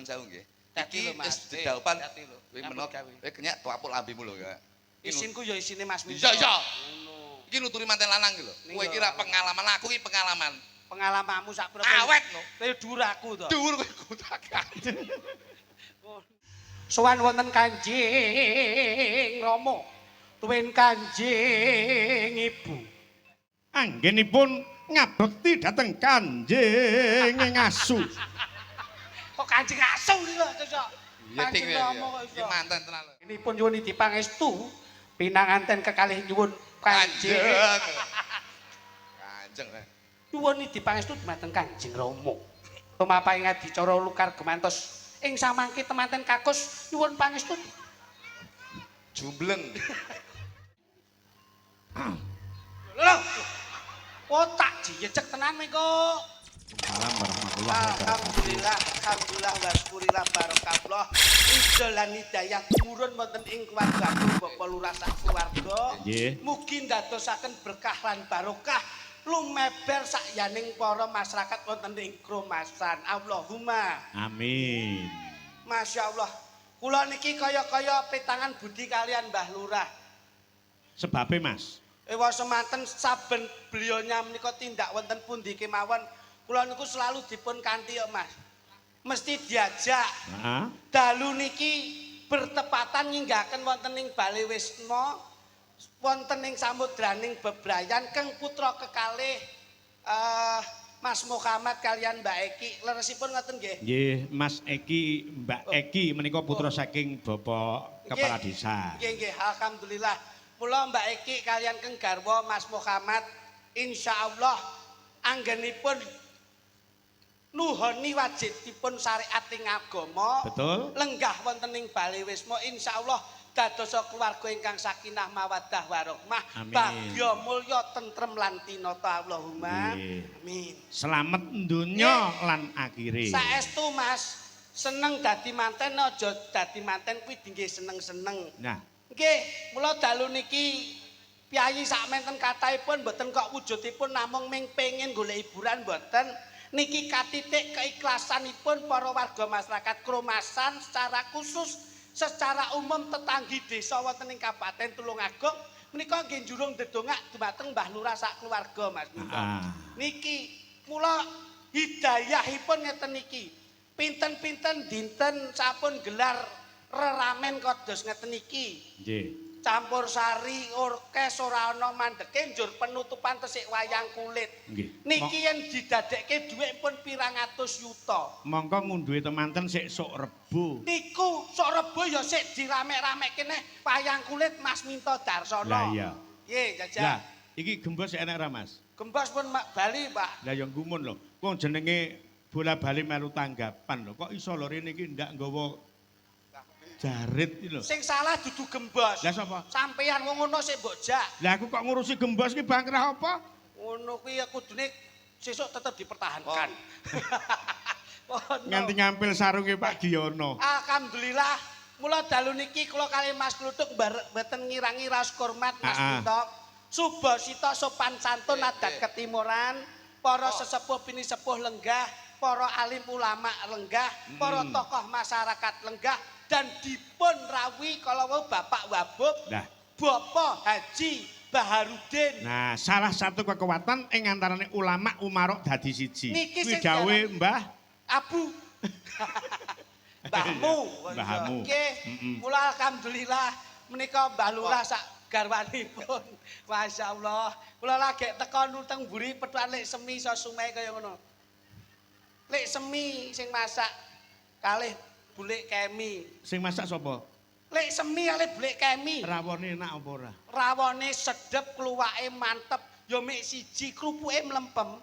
Nuwun sewu nggih. Iki Wis didhaupan. Kowe menok kowe kenyek tuapuk lambemu lho, Kak. Isinku ya isine Mas Minto. Iya, iya. Ngono. Iki nuturi manten lanang iki lho. Kowe iki ra pengalaman, aku iki pengalaman. Pengalamanmu sak prene. Awet no. Kowe dhuwur aku to. Dhuwur kowe kutak. Sowan wonten Kanjeng Rama. Tuwin Kanjeng Ibu. Anggenipun ngabekti dhateng Kanjeng Ngasu. Kok Kanjeng Asu iki lho, Cocok. Iya, Dik. Kanjeng Rama kok iso. Iki manten tenan lho. Ini pun nyuwun dipangestu pinanganten kekalih nyuwun Kanjeng. Kanjeng. Nyuwun dipangestu dumateng Kanjeng Rama. Tumapaing adicara lukar gemantos ing samangke temanten kakus nyuwun pangestu. Jumbleng. Lho. Otak jiyecek tenan mengko. Alhamdulillah. Alhamdulillah wa syukurillah barakallah. Ridho lan hidayah tumurun wonten ing keluargaku Bapak Lurah sak keluarga. Nggih. Mugi ndadosaken berkah lan barokah lumeber sakyaning para masyarakat wonten ing Kromasan. Allahumma Amin. Masya Allah. Kula niki kaya-kaya petangan budi kalian Mbah Lurah. Sebabe Mas. Ewa semanten saben beliaunya menika tindak wonten pundi kemawon kula niku selalu dipun kanthi kok Mas. Mesti diajak. Heeh. Dalu niki bertepatan nyinggaken wonten ing Bale Wisma wonten ing samudraning bebrayan keng putra kekalih Mas Muhammad kalian Mbak Eki leresipun ngoten nggih. Nggih, Mas Eki, Mbak Eki menika putra saking Bapak Kepala Desa. Nggih nggih, alhamdulillah. Mula Mbak Eki kalian keng garwa Mas Muhammad insyaallah anggenipun nuhoni wajibipun syariat ing agama. Betul. Lenggah wonten ing Bale Wisma insyaallah dadosa keluarga ingkang sakinah mawaddah warahmah, Amin. bagya mulya tentrem lan tinata Allahumma. Nggih. Amin. Selamat donya lan akhire. Saestu Mas, seneng dadi manten aja dadi manten kuwi dinggih seneng-seneng. Nah, Nggih, mula dalu niki piyayi sakmenten kathahipun mboten kok wujudipun namung ming pengin golek hiburan mboten. Niki katitik keikhlasanipun para warga masyarakat Kromasan secara khusus secara umum tetanggi desa wonten ing Kabupaten Tulungagung menika nggih njurung dedongak dumateng Mbah Lurah sak keluarga Mas Minto. Niki mula hidayahipun ngeten niki. Pinten-pinten dinten sampun gelar reramen kados ngeten iki. nggih. Campur sari orkes ora ana mandeke njur penutupan tesik wayang kulit. Nggih. Niki yen didadekke dhuwit pun pirang atus yuta. Mongko ngunduhi temanten sik sok Rebo. Niku sok Rebo ya sik diramek-ramekke neh wayang kulit Mas Minto Darsono. Lah iya. Nggih, jajal. Lah, iki gembos enek ra Mas? Gembos pun Bali, Pak. Lah ya gumun lho. Wong jenenge bola bali melu tanggapan lho. Kok iso lho rene iki ndak nggawa jarit iki lho. Sing salah dudu gembos. Lah sapa? Sampeyan wong ngono sik mbok jak. Lah aku kok ngurusi gembos iki bangkrah apa? Ngono kuwi ya kudune sesuk tetep dipertahankan. Oh, no. Nganti ngampil sarunge Pak Giono. Alhamdulillah, mula dalu niki kula kali Mas Kluthuk mboten ngirangi raos hormat Mas Minto. Subasita sopan santun adat ketimuran, para sesepuh bini sepuh lenggah, para alim ulama lenggah, para tokoh masyarakat lenggah dan dipun rawuhi kala wau Bapak Wabub, Nah. Bapak Haji Baharudin. Nah, salah satu kekuatan ing antarane ulama umarok dadi siji. Niki Kuwi sing dawuhe Mbah Abu Mbahmu. Mbahmu. Nggih, mula alhamdulillah menika Mbah Lurah sak garwanipun. Masyaallah. Kula lagi teka nuteng mburi petukan lek semi iso sume kaya ngono. Lek semi sing masak kalih bulik kemi. sing masak sapa? Lek semi kalih bulik kemi. Rawone enak apa ora? Rawone sedep, kluwake mantep, ya mik siji krupuke mlempem.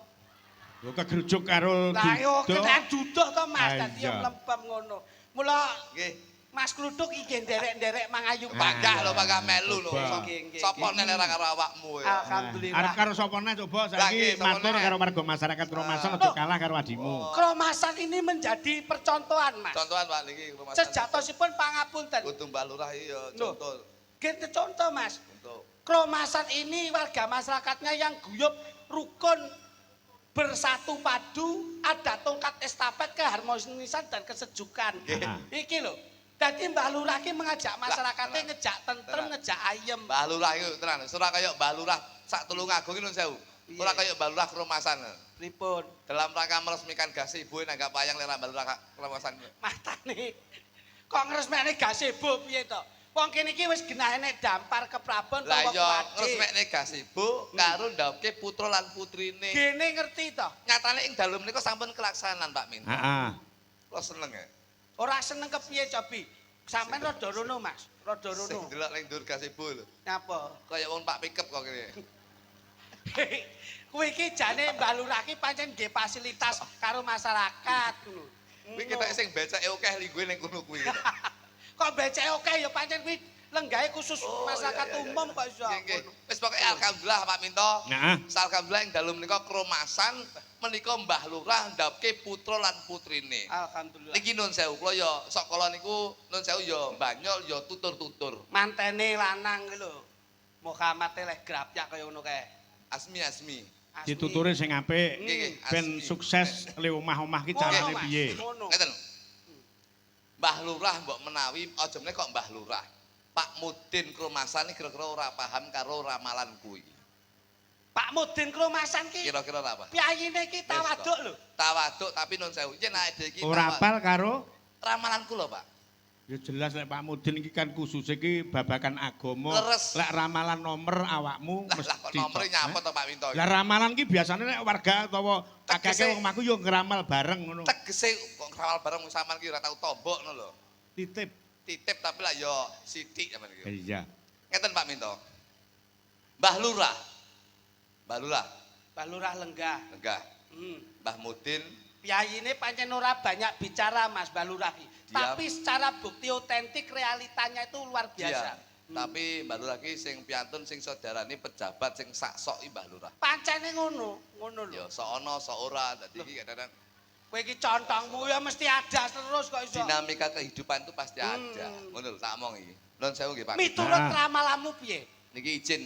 Lho kegrujuk karo Lah yo duduh. kena duduh to Mas, Ah, dadi yo iya. mlempem ngono. Mula Nggih. Mas Kluthuk iki nderek-nderek mangayu Pagak lho, pagak melu lho. Coba. Sapa nene ra karo awakmu ya. Alhamdulillah. Arep karo sapa neh coba Lah, saiki nggih, sapa matur neh? karo warga masyarakat Kromasan aja kalah karo adimu. Kromasan ini menjadi percontohan, Mas. Contohan Pak niki rumah Sejatosipun pangapunten. kudu Mbak Lurah iya Loh. contoh Gitu contoh, Mas. untuk Kromasan ini warga masyarakatnya yang guyup, rukun, bersatu padu, ada tongkat estafet keharmonisan dan kesejukan. Iki lho. Dadi Mbah Lurah ki mengajak masyarakatnya ngejak tentrem, ngejak ayem. Mbah Lurah iku tenan, ora kaya Mbah Lurah sak Tulungagung iki nun sewu. Ora kaya Mbah Lurah Kromasan. Pripun? Dalam rangka meresmikan gazebo nanggap wayang lera Mbah Lurah Kromasan. Matane. Kok ngresmekne gazebo piye to? Wong kene iki wis genahene dampar keprabon Lah utawa ya kuwade. ngresmekne gazebo karo ndawke putra lan putrine. Gene ngerti to? Nyatane ing dalem menika sampun kelaksanan Pak Minto. Heeh. Kula seneng ya. Ora seneng kepiye Cobi? Sampeyan rada rono Mas, rada Sing rono. delok ning dhuwur gazebo lho. Nyapa? Kaya wong Pak Pikep kok kene. Kuwi iki jane Mbah Lurah ki pancen nggih fasilitas karo masyarakat ngono. Kuwi ketok sing beceke akeh lingguhe ning kono kuwi. Kok beceke oke ya pancen kuwi lenggahe khusus masyarakat umum kok iso. Nggih. Wis pokoke alhamdulillah Pak Minto. Heeh. Alhamdulillah ing dalem menika Kromasan menika Mbah Lurah ndapke putra lan putrine. Alhamdulillah. Niki nun sewu kula ya sok kala niku nun sewu ya banyol ya tutur-tutur. Mantene lanang ki lho. Muhammad telegraf ya kaya ngono kae. Asmi. Asmi. Dituturi sing apik Nggih, ben asmi. sukses le omah-omah ki carane Mas, piye. ngono. Ngeten. Mbah Lurah mbok menawi aja meneh kok Mbah Lurah. Pak Mudin Kromasan iki kira-kira ora paham karo ramalan kuwi. Pak Mudin Kromasan ki Kira-kira ora paham. piyayine ki tawaduk lho. Tawaduk tapi nun sewu yen awake dhewe iki Ora apal karo ramalan kula, Pak. ya jelas lek Pak Mudin iki kan khusus iki babakan agama. Leres. Lek ramalan nomor awakmu Lah kok nomere nyapa to Pak Minto? Lah ramalan ki biasane nek warga utawa akeh-akeh wong omahku yo ngeramal bareng ngono. Tegese kok ngrawal bareng sampean ki ora tau tombok ngono lho. Titip. Titip tapi lah yo sithik sampean iki. Iya. Ngeten Pak Minto. Mbah Lurah. Mbah Lurah, Mbah Lurah lenggah. enggak. Hmm. Mbah Mudin Piyayine pancen ora banyak bicara Mas Mbah Lurah ki. Diam. Tapi secara bukti otentik realitanya itu luar biasa. Tapi Mbah Lurah ki sing piantun sing saudarane pejabat sing sak sok Mbah Lurah. Pancene ngono, ngono lho. Ya sok ana sok ora dadi iki kadang Kowe iki contongmu ya mesti ada terus kok iso. dinamika kehidupan itu pasti ada. Ngono lho tak omong iki. Nuwun sewu nggih Pak. Miturut Ah. ramalanmu piye? Niki izin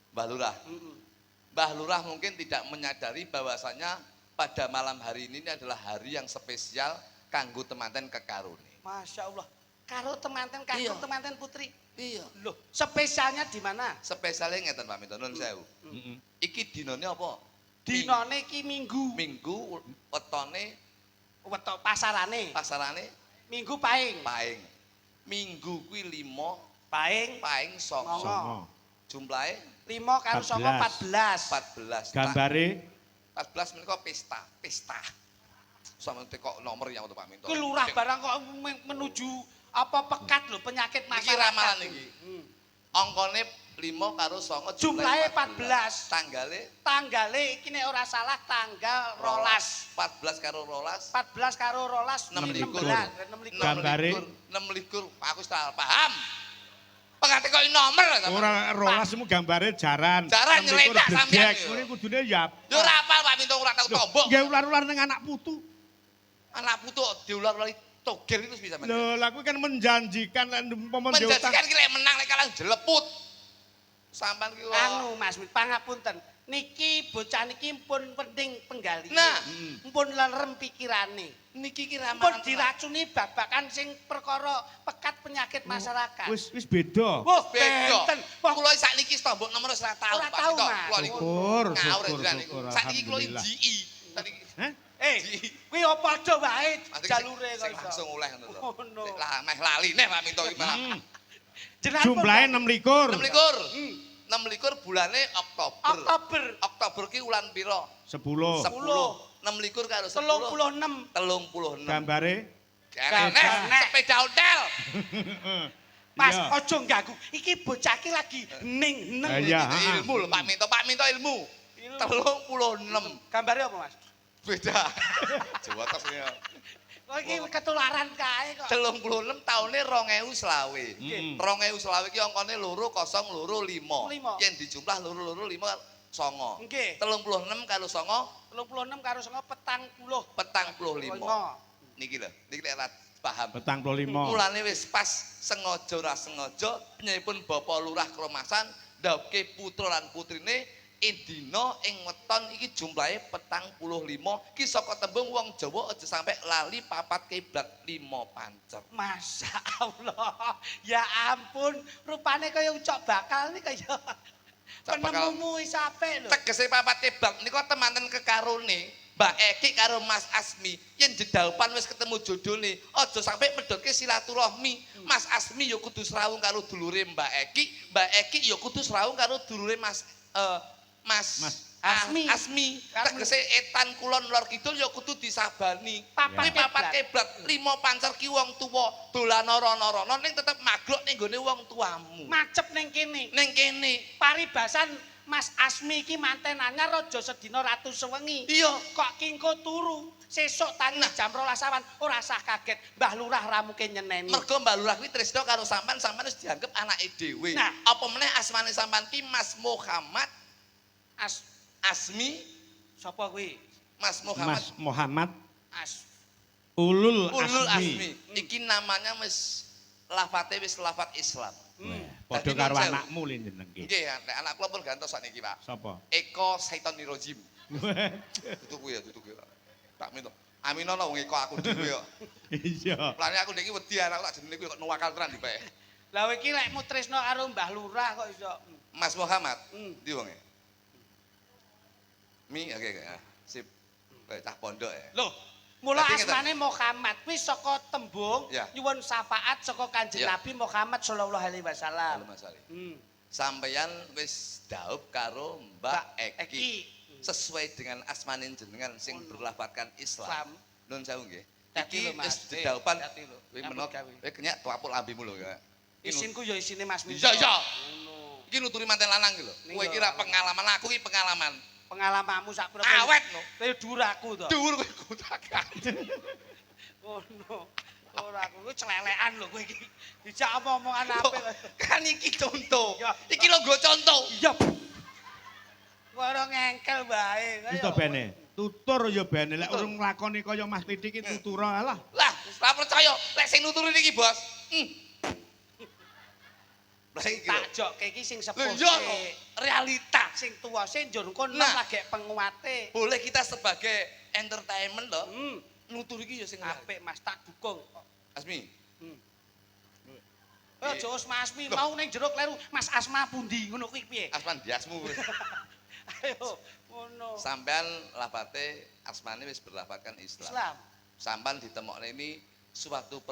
Mbah Lurah. Heeh. Mbah Lurah mungkin tidak menyadari bahwasanya pada malam hari ini adalah hari yang spesial kanggo temanten kekarone. Masya Allah. Karo temanten Iya. temanten putri. Iya. Loh, spesialnya di mana? Spesialnya ngeten Pak Minto nuwun sewu. Heeh. Iki dinane apa? Dinane iki Minggu. Minggu wetone Wetok pasarane. pasarane Minggu paing. paing. Minggu kuwi 5, Paing paing 9. Songo. Jumlahe 5 karo 9 14. 14. Gambare 14 menika pesta. Sampe kok nomor yang untuk Pak Minto. Kuwi lurah barang kok menuju apa pekat lho penyakit Iki masyarakat. ramalan iki. Hmm. Angkane 5 karo 9 Jumlahe 14. Tanggale Tanggale iki nek ora salah tanggal 12. 14 karo 12. 14 karo 12 16. 16. Gambare 26 aku wis paham. Pengate kok nomor ora rolas mu gambare jaran. Jaran Sembiko nyeledak sampean bledek. yo. Ngene kudune ya. Yo ora apal Pak Minto ora tau tombok. Nggih ular-ular ning anak putu. Anak putu diular-ulari togel itu bisa men. Lho, lah kuwi kan menjanjikan lek umpama dhewe Menjadikan ki lek menang lek kalah jeleput. Sampan ki kok. Anu Mas, pangapunten. Niki bocah niki pun penting penggali. Nah. Pun lerem pikirane. Niki ki Pun ramalan. diracuni babakan sing perkara pekat penyakit masyarakat. wis beda. Wah, Beda. benten. Wah, Kula sakniki tombok nomor wis ora tau Ora Pak tau, Minto. Mas. Kula niku Syukur, ngawur syukur, jenengan niku. syukur, Sakniki kula alhamdulillah. JI. Sakniki Hah? kuwi apa padha wae Nanti jalure sing kok iso. langsung oleh ngono lho. Ngono. Sik lah meh lali neh Pak Minto iki Pak. Jenengan Jumlahe pun- 26. 26. Hmm. 26 bulane Oktober. Oktober Oktober ki wulan pira? 10. 10. 26 karo 10. 36. 36. Gambare Nek sepeda ontel. Mas, Iya. ojo ganggu. Iki bocah iki lagi ning neng. Iya. Itu ilmu lho Pak Minto. Pak Minto ilmu. 36. Gambare apa, Mas? Beda. Jawa tos ya. Kok iki ketularan kae kok. 36 taune 2020. Mm. 2020 ki angkane 2025. Lima. Yen dijumlah 225 songo. Nggih. 36 karo songo 36 karo 9 petang 45. Niki lho, niki lek ora paham. 45. Mulane wis pas sengaja ora sengaja nyipun Bapak Lurah Kromasan ndawke putra lan putrine dina ing weton iki jumlahe 45 ki saka tembung wong Jawa aja sampe lali papat kiblat 5 pancer. Masya Allah. Ya ampun, rupane kaya ucok bakal nih kaya. Ucok bakal. Penemumu wis apik lho. Tegese papat kiblat nika temanten kekarone Mbak Eki karo Mas Asmi yen jedaupan wis ketemu jodone aja sampe medhotke silaturahmi. Mas Asmi ya kudu srawung karo dulure Mbak Eki ya kudu srawung karo dulure Mas Asmi. Tegese etan kulon lor kidul ya kudu disabani. Papat kiblat 5 pancer ki wong tuwa dolan nara-narana ning tetep maglok ning gone wong tuamu. Macep ning kene. Ning kene Paribasan Mas Asmi iki manten anyar aja sedina ratu sewengi. Iya, kok kingko turu. Sesuk tangi jam 12 awan ora usah kaget. Mbah Lurah ramuke nyeneni. mergo Mbah Lurah kuwi tresna karo sampean wis dianggep anake dhewe. Nah, apa meneh asmane sampean ki Mas Muhammad Asmi sapa kuwi? Mas Muhammad As Ulul Ulul Asmi. Asmi. Iki namanya wis lafate wis lafat Islam. Padha Dadi karo nun sewu. anakmu lho jenengke. Nggih, nek anak kula pun gantos sakniki, Pak. Sapa? Eko Saitonirojim. Dudu kuwi ya, dudu kuwi. Tak minta. Aminono wong Eko aku dhewe kok. Iya. Plane aku ndek iki wedi anak tak jenenge kuwi kok nuwakal tenan dipek. Lah iki lek mutresno karo Mbah Lurah kok iso. Mas Muhammad, Hmm. ndi wonge? Oke, sip. Kayak cah pondok ya. Loh, mula Berarti asmane Muhammad kuwi saka tembung Ya. nyuwun syafaat saka Kanjeng Ya. Nabi Muhammad sallallahu alaihi wasallam. Halo Mas Ali. Hmm. Sampeyan wis daup karo Mbak Eki. Eki. Sesuai dengan asmanin jenengan sing berlafadzkan Islam. Islam. Nun sewu nggih. Dadi lho, Iki Mas. wis dedaupan. Dadi lho. Kowe Nyambut menok, gawe. kowe kenyek tuapul ambimu lho ya. Isinku ya isine Mas Minto. Iya, iya. Ngono. Iki nuturi manten lanang iki lho. Ning Kowe yo. kira pengalaman aku iki pengalaman. Pengalamanmu sak pira Awet no. Kowe dhuwur aku to. Dhuwur kowe kutakan. Ngono. Ora aku kuwi celelekan lho kowe iki. Dijak omong-omongan apik. Kan iki contoh. Ya. Iki lho nggo contoh. Iya. Ora ngengkel bae. Wis to bene. Tutur ya bene lek urung nglakoni kaya Mas Titik iki tutur alah. Lah, ora percaya lek sing nuturi iki, Bos. Lah sing iki lho. Tak jokke iki sing sepuh. Lho iya kok, realita. Sing tuwa sing njur engko nom Nah. lagi penguate. Boleh kita sebagai entertainment loh. Hmm. Nutur iki ya sing Apik Mas tak dukung. Asmi. Oh, Jos Mas Asmi mau ning jero kleru Mas Asma pundi ngono kuwi piye? Asman diasmu. Ayo ngono. Sampean lafate asmane wis berlafadzkan Islam. Islam. Sampean ditemokne ini suatu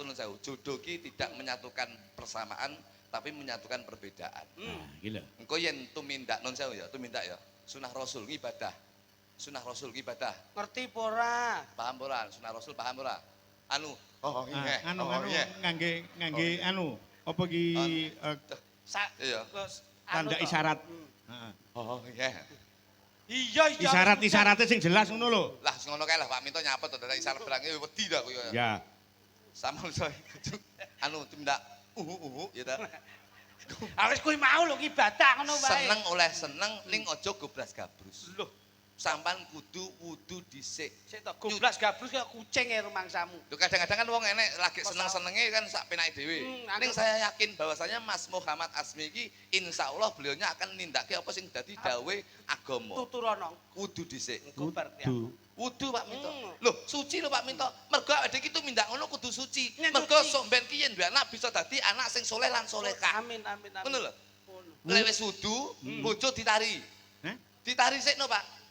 nun sewu. Jodoh ki tidak menyatukan persamaan tapi menyatukan perbedaan. Nah, iki lho. Engko yen tumindak nun sewu ya, tumindak ya. Sunah Rasul ibadah. Sunah Rasul ibadah. Ngerti apa ora? Paham ora? Sunah Rasul paham ora? Anu, oh iya. Anu Oh iya. ngangge anu apa ki Iya. tanda isyarat. Hmm. Heeh. Oh iya. Iya iya. Isyarat-isyaratnya sing jelas ngono lho. Lah ngono kae lah Pak Minto nyapet to dadak isyarat berange wedi dah koyo. Ya. Sama saya. Anu tindak ya ta. Awis kuwi mau lho ibadah ngono wae. Seneng oleh seneng ning aja gobras gabrus. Loh, Sampan kudu wudu dhisik. sik to goblas gabrus kaya kucing e rumangsamu. Lho kadang-kadang kan wong enek lagi seneng-senenge kan sak penake dhewe. Ning saya yakin bahwasanya Mas Muhammad Asmi iki insyaallah beliaunya akan nindakake apa sing dadi dawuhe agama. Tuturana Wudu dhisik. gobar ya. Wudu Pak Minto. Hmm. Loh, suci lho Pak Minto. Mergo awake iki tumindak ngono kudu suci. Nek Mergo suci. sok ben ki yen duwe anak bisa dadi anak sing soleh lan solehah. Amin amin amin. Ngono lho. Ngono. Lek wis wudu, bojo ditari. Hah? Ditari sikno Pak.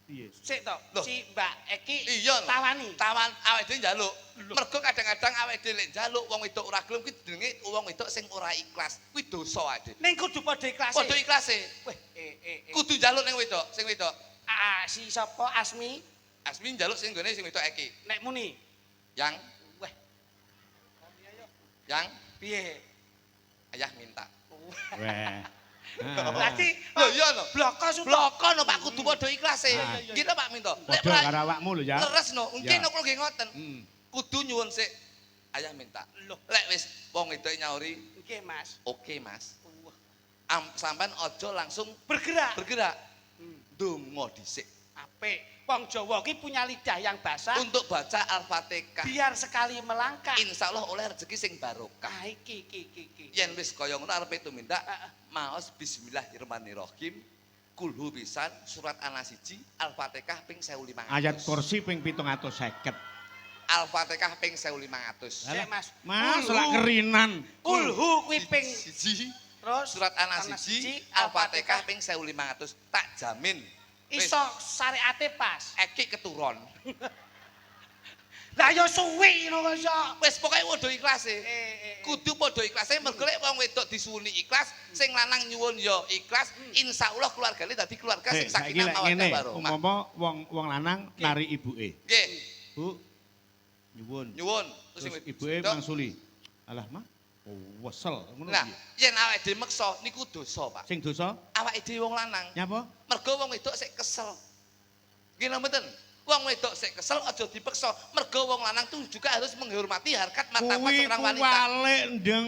Piye? Sik to, Loh. si Mbak Eki Iya lho. tawani. Tawan awake dhewe njaluk. Loh. Mergo kadang-kadang awake dhewe lek njaluk wong wedok ora gelem kuwi jenenge wong wedok sing ora ikhlas. Kuwi dosa ade. Ning kudu padha ikhlas. Padha ikhlase. Weh, Kudu njaluk ning wedok, sing wedok. si sapa Asmi Asmi njaluk sing gone sing wedok Eki. nek muni. Yang Weh, yang piye? ayah minta. Weh. Berarti Lho iya lho. bloko sumpah. Bloko no Pak kudu padha ikhlase. Ah. Gitu Pak Minto. Lek Padha karo awakmu lho ya. leres no, mungkin Ya. aku nggih ngoten. Kudu nyuwun sik ayah minta. Loh, Lek wis wong wedok nyauri, nggih Mas. oke Mas. Wah, Sampean aja langsung bergerak. bergerak. Hmm. Donga dhisik. Apik. Wong Jawa ki punya lidah yang basah. Untuk baca Al-Fatihah. Biar sekali melangkah. Insya Allah oleh rezeki sing barokah. Ah, iki. Yen wis kaya ngono arepe tumindak Ah, ah. maos bismillahirrahmanirrahim. kulhu pisan, surat An-Nas 1, Al-Fatihah ping 1500. Ayat kursi ping 750. Al-Fatihah ping 1500. Sik, Mas. Mas Kulhu. lak kerinan. Kulhu kuwi ping Siji, terus surat An-Nas 1, Al-Fatihah ping 1500. Tak jamin. Wis, iso syariate pas. Eki keturun. Lah ya suwi ngono kok. Wis pokoke padha ikhlase. Kudu padha ikhlase mergo lek wong wedok disuwuni ikhlas, sing lanang nyuwun ya ikhlas, insyaallah keluargane dadi keluarga sing Saiki sakinah lek mawaddah ngene, warahmah. umpama wong lanang nari ibuke. Nggih, Bu, nyuwun. nyuwun. Terus ibuke mangsuli. Alah, Mah. Wesel ngono Nah, piye? yen awake dhewe meksa niku dosa, Pak. Sing dosa Awake dhewe wong lanang. nyapa? Mergo wong wedok sik kesel. Nggih napa mboten? Wong wedok sik kesel aja dipeksa. Mergo wong lanang tuh juga harus menghormati harkat martabat Kuwi seorang wanita. kuwalik ndeng.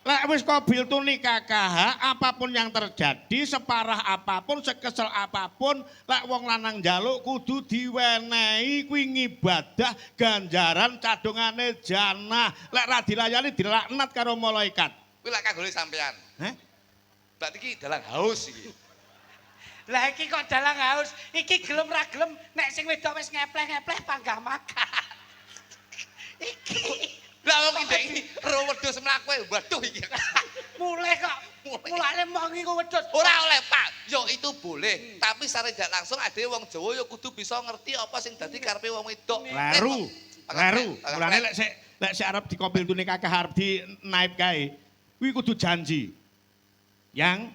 Lek wis qabil tu nikah, apapun yang terjadi, separah apapun, sekesel apapun, lek wong lanang njaluk kudu diwenehi kuwi ngibadah ganjaran cadungane jannah. Lek ra dilayani dilaknat karo malaikat. Kuwi lek kanggone sampean. Heh? Berarti iki dalang haus iki. Lah iki kok dalang haus. Iki gelem ra gelem nek sing wedok wis ngepleh-ngepleh panggah makan. Iki Lah wong iki ro wedhus mlaku waduh iki. mulai kok. Mulane mongi kok wedhus. Ora oleh, Pak. Yo itu boleh, tapi secara tidak langsung ada wong Jawa yo kudu bisa ngerti apa sing dadi karepe wong wedok. Kleru. Kleru. Mulane lek sik arep dikompil tu nikah arep di naib kae, kuwi kudu janji. Yang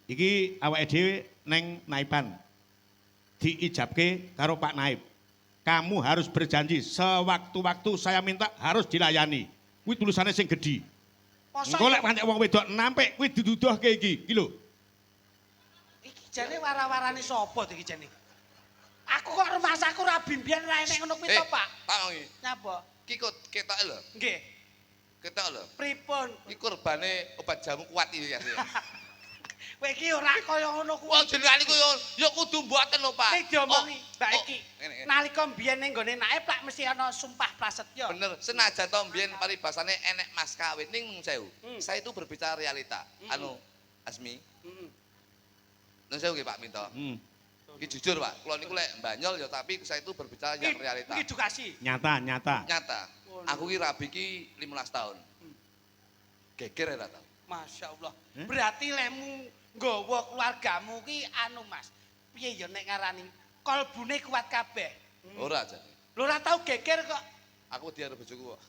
iki awake dhewe neng naiban. Diijabke karo Pak Naib. Kamu harus berjanji sewaktu-waktu saya minta harus dilayani. Kuwi tulisannya sing gedhi. Engko lek pancen wong wedok nampik kuwi diduduhke iki lho. Iki jane wara-warane sapa iki jane? Aku kok rumahku ra bimbian ra enek ngono kuwi to, Pak. Pak iki. Napa? Iki kok ketok lho. Nggih. Ketok lho. Pripun? Iki kurbane obat jamu kuat iki ya. Kowe iki ora kaya ngono kuwi. Wong jenengan iku yo kudu mboten lho, Pak. Nek diomongi, Mbak iki. ngene. Nalika mbiyen ning gone naib lak mesti ana sumpah prasetya. Bener, senajan to mbiyen paribasane enek mas kawin ning mung sewu. Saya itu berbicara realita. Anu, Asmi. Nun sewu nggih Pak Minto. Iki jujur Pak, kula niku lek mbanyol ya tapi saya itu berbicara yang realita. Iki edukasi. Nyata. Nyata. Aku ki rabi ki 15 tahun. Geger ora tau. Masya Allah. Berarti lemu nggawa keluargamu ki anu Mas. Piye ya nek ngarani kolbune kuat kabeh. Ora jane. Lho ora tau geger kok. Aku diare bojoku kok.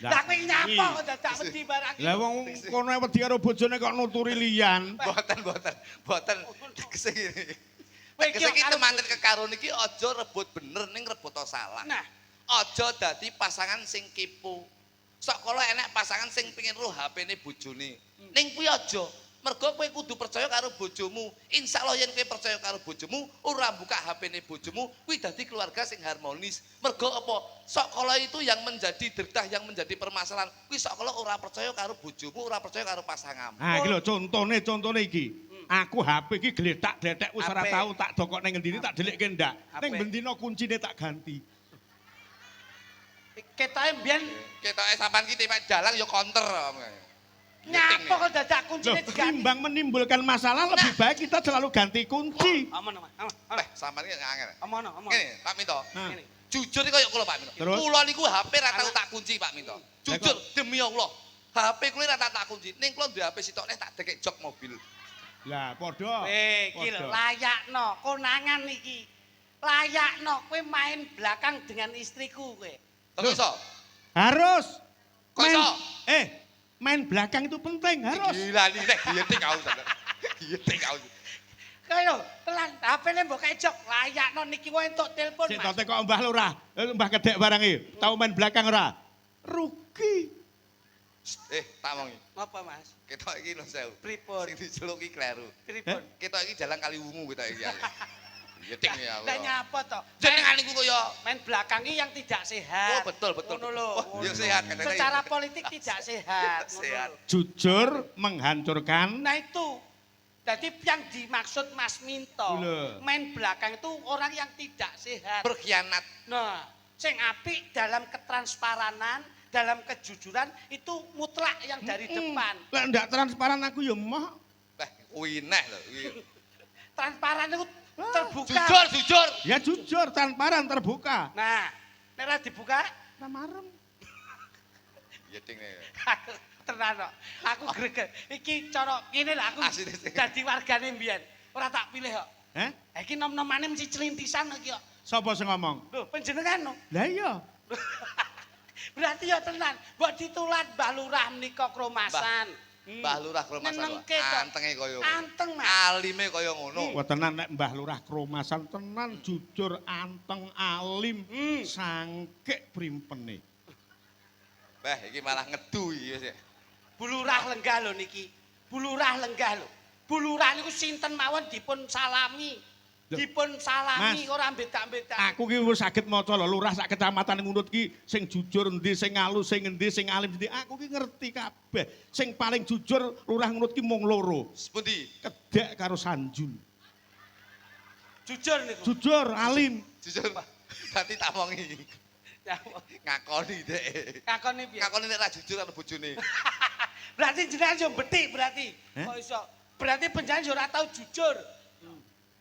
Lah kowe nyapa kok dadak wedi barang. Lah wong kono wedi karo bojone kok nuturi liyan. Boten. Tegese ngene. Kowe iki Tegese iki karo- temanten kekaron iki aja rebut bener ning rebut salah. Nah, Aja dadi pasangan sing kepo. Sok kala enek pasangan sing pengin roh HP-ne bojone. Ning kuwi aja. Mergo kowe kudu percaya karo bojomu. Insyaallah yen kowe percaya karo bojomu, ora buka HP-ne bojomu, kuwi dadi keluarga sing harmonis. Mergo apa? Sok kala itu yang menjadi derdah, yang menjadi permasalahan. Kuwi sok kala ora percaya karo bojomu, ora percaya karo pasanganmu. Nah iki lho contone iki. Aku HP iki gletak-gletek wis ora HP. tau tak dokok ning ngendi tak delikke ndak. HP. Ning bendina kuncine tak ganti. ketoke mbiyen Ketoke sampean ki tipe dalang ya counter. nyapa kok dadak kuncine Loh, diganti. timbang menimbulkan masalah lebih baik kita selalu ganti kunci. Aman. Sampean ki angel. Aman. Ngene, Pak Minto. Nah. Ngene. Jujur iki kaya kula Pak Minto. Terus? Kula niku HP ra tau tak kunci Pak Minto. Jujur demi Allah. HP kula ra tak kunci. Ning kula duwe HP sitok tak dekek jok mobil. Lah padha. Iki lho layakno konangan iki. Layakno kowe main belakang dengan istriku kowe. Kok iso? Harus. Kok iso? Main belakang itu penting, harus. Gila nih, giyeting kau sampean. Giyeting kau. Kayo telan HP-ne mbok kejok layakno niki kowe entuk telepon Sik Mas. tote kok mbah lurah. Mbah kedek barang iki. Tau main belakang ora? Rugi. Tak mongi. Apa Mas? Ketok iki lho sewu. Pripun? Sing diceluk iki kleru. Pripun? Ketok iki jalan kali wungu ketok iki. Giyeting ya. Lah nyapa to? Jenengan niku kaya Main belakang ini yang tidak sehat. Oh, betul. Ngono lho. Oh, ya sehat, katanya. Secara politik tidak sehat. Sehat. Ngono lho. Jujur menghancurkan. Nah itu. Jadi yang dimaksud Mas Minto, Lho. main belakang itu orang yang tidak sehat. Berkhianat. Nah, sing apik dalam ketransparanan, dalam kejujuran itu mutlak yang dari depan. Lah ndak transparan aku ya mah. Lah, Kuwi neh lho. Transparan itu terbuka. Jujur, jujur. Ya jujur, transparan, terbuka. Nah, nek ora dibuka, Ora marem. Ya ding. tenan kok. Aku greget. Iki cara ngene lho aku Asine sing. dadi wargane mbiyen. Ora tak pilih kok. Heh? Ha iki nom-nomane mesti celintisan iki kok. Sapa sing ngomong? Lho, panjenengan no. Lah iya. Berarti ya tenan, mbok ditulat Mbah Lurah menika kromasan. Mbah Lurah kromasan. Nenengke to. Antenge kaya ngono. Anteng, Mas. Alime kaya ngono. Wah tenan nek Mbah Lurah kromasan tenan jujur anteng alim sangkek primpene. Bah, iki malah ngedu iki wis. Bulurah lenggah lho niki. Bulurah lenggah lho. Bulurah niku sinten mawon dipun salami. Loh. Dipun salami Mas, ora bedak-bedak. Aku ki wis saged maca lho lurah sak kecamatan ngunut ki sing jujur endi sing alus sing endi sing alim endi. Aku ki ngerti kabeh. Sing paling jujur lurah ngunut ki mung loro. Sepundi? Kedek karo Sanjul. Jujur niku. Jujur alim. Jujur. Berarti tak wongi. Ya, Ngakoni dek. ngakoni piye? Ngakoni nek ra jujur karo bojone. Berarti jenengan yo betik berarti. Heh? Kok iso? Berarti panjenengan yo ora tau jujur.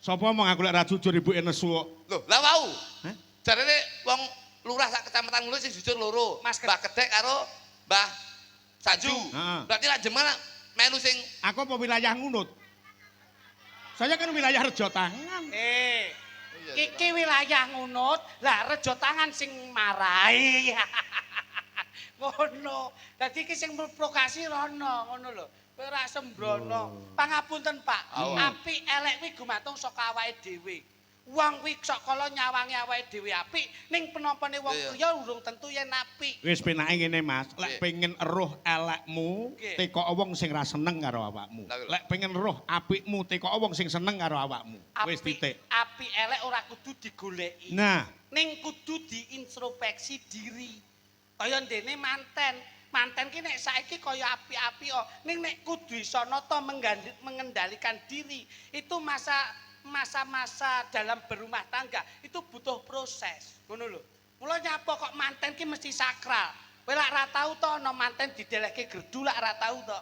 Sapa omong aku lek ra jujur ibuke nesu kok. Loh, lah wau. Heh? Jarene wong lurah sak kecamatan ngono sing jujur loro. Mas Mbah Kedek karo Mbah Sanju. Heeh. Berarti lah jemal melu sing Aku apa wilayah ngunut? Saya kan wilayah Rejo Tangan. Iki wilayah ngunut, lah rejo tangan sing marai. Ngono. Dadi iki sing provokasi rono, ngono lho. Kowe ora sembrono. Pangapunten, Pak. Apik elek kuwi gumantung saka awake dhewe. Wong kuwi sok kala nyawangi awake dhewe apik, ning penompone wong liya urung tentu yen apik. Wis penake ngene Mas, lek Iya. pengen eruh elekmu, Nggih. teko wong sing ra seneng karo awakmu. Lah, lho. Lek pengen eruh apikmu, teko wong sing seneng karo awakmu. Wis titik. Apik elek ora kudu digoleki. Nah, Ning kudu diintrospeksi diri. Kaya ndene manten. Manten ki nek saiki kaya api-api ning nek kudu iso nata mengendalikan diri. Itu masa-masa dalam berumah tangga itu butuh proses. Ngono lho. Mula nyapa kok manten ki mesti sakral. Kowe lak ra tau to ana manten didelehke gerdu lak ra tau to.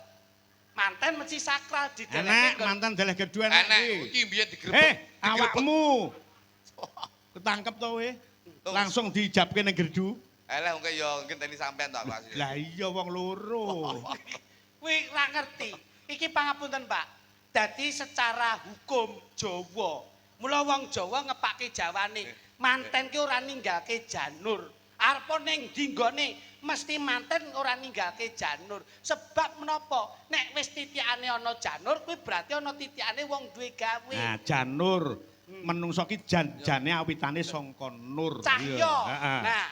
Manten mesti sakral enak didelehke mantan deleh kedua enak enak kuwi. iki mbiyen digerebek. Awakmu. Ketangkep to we? Langsung diijabke ning gerdu. Eleh wong ya ngenteni sampean to aku asli. Lah iya wong loro. Kuwi ra ngerti. Iki pangapunten, Pak. Dadi secara hukum Jawa, mula wong Jawa ngepake Jawane, manten ki ora ninggalke janur. Arep ning ndi nggone mesti manten ora ninggalke janur. Sebab menapa? Nek wis titikane ana janur, kuwi berarti ana titikane wong duwe gawe. Nah, janur menungso ki jane awitane sangka nur. Cahya. Iya, heeh. Nah,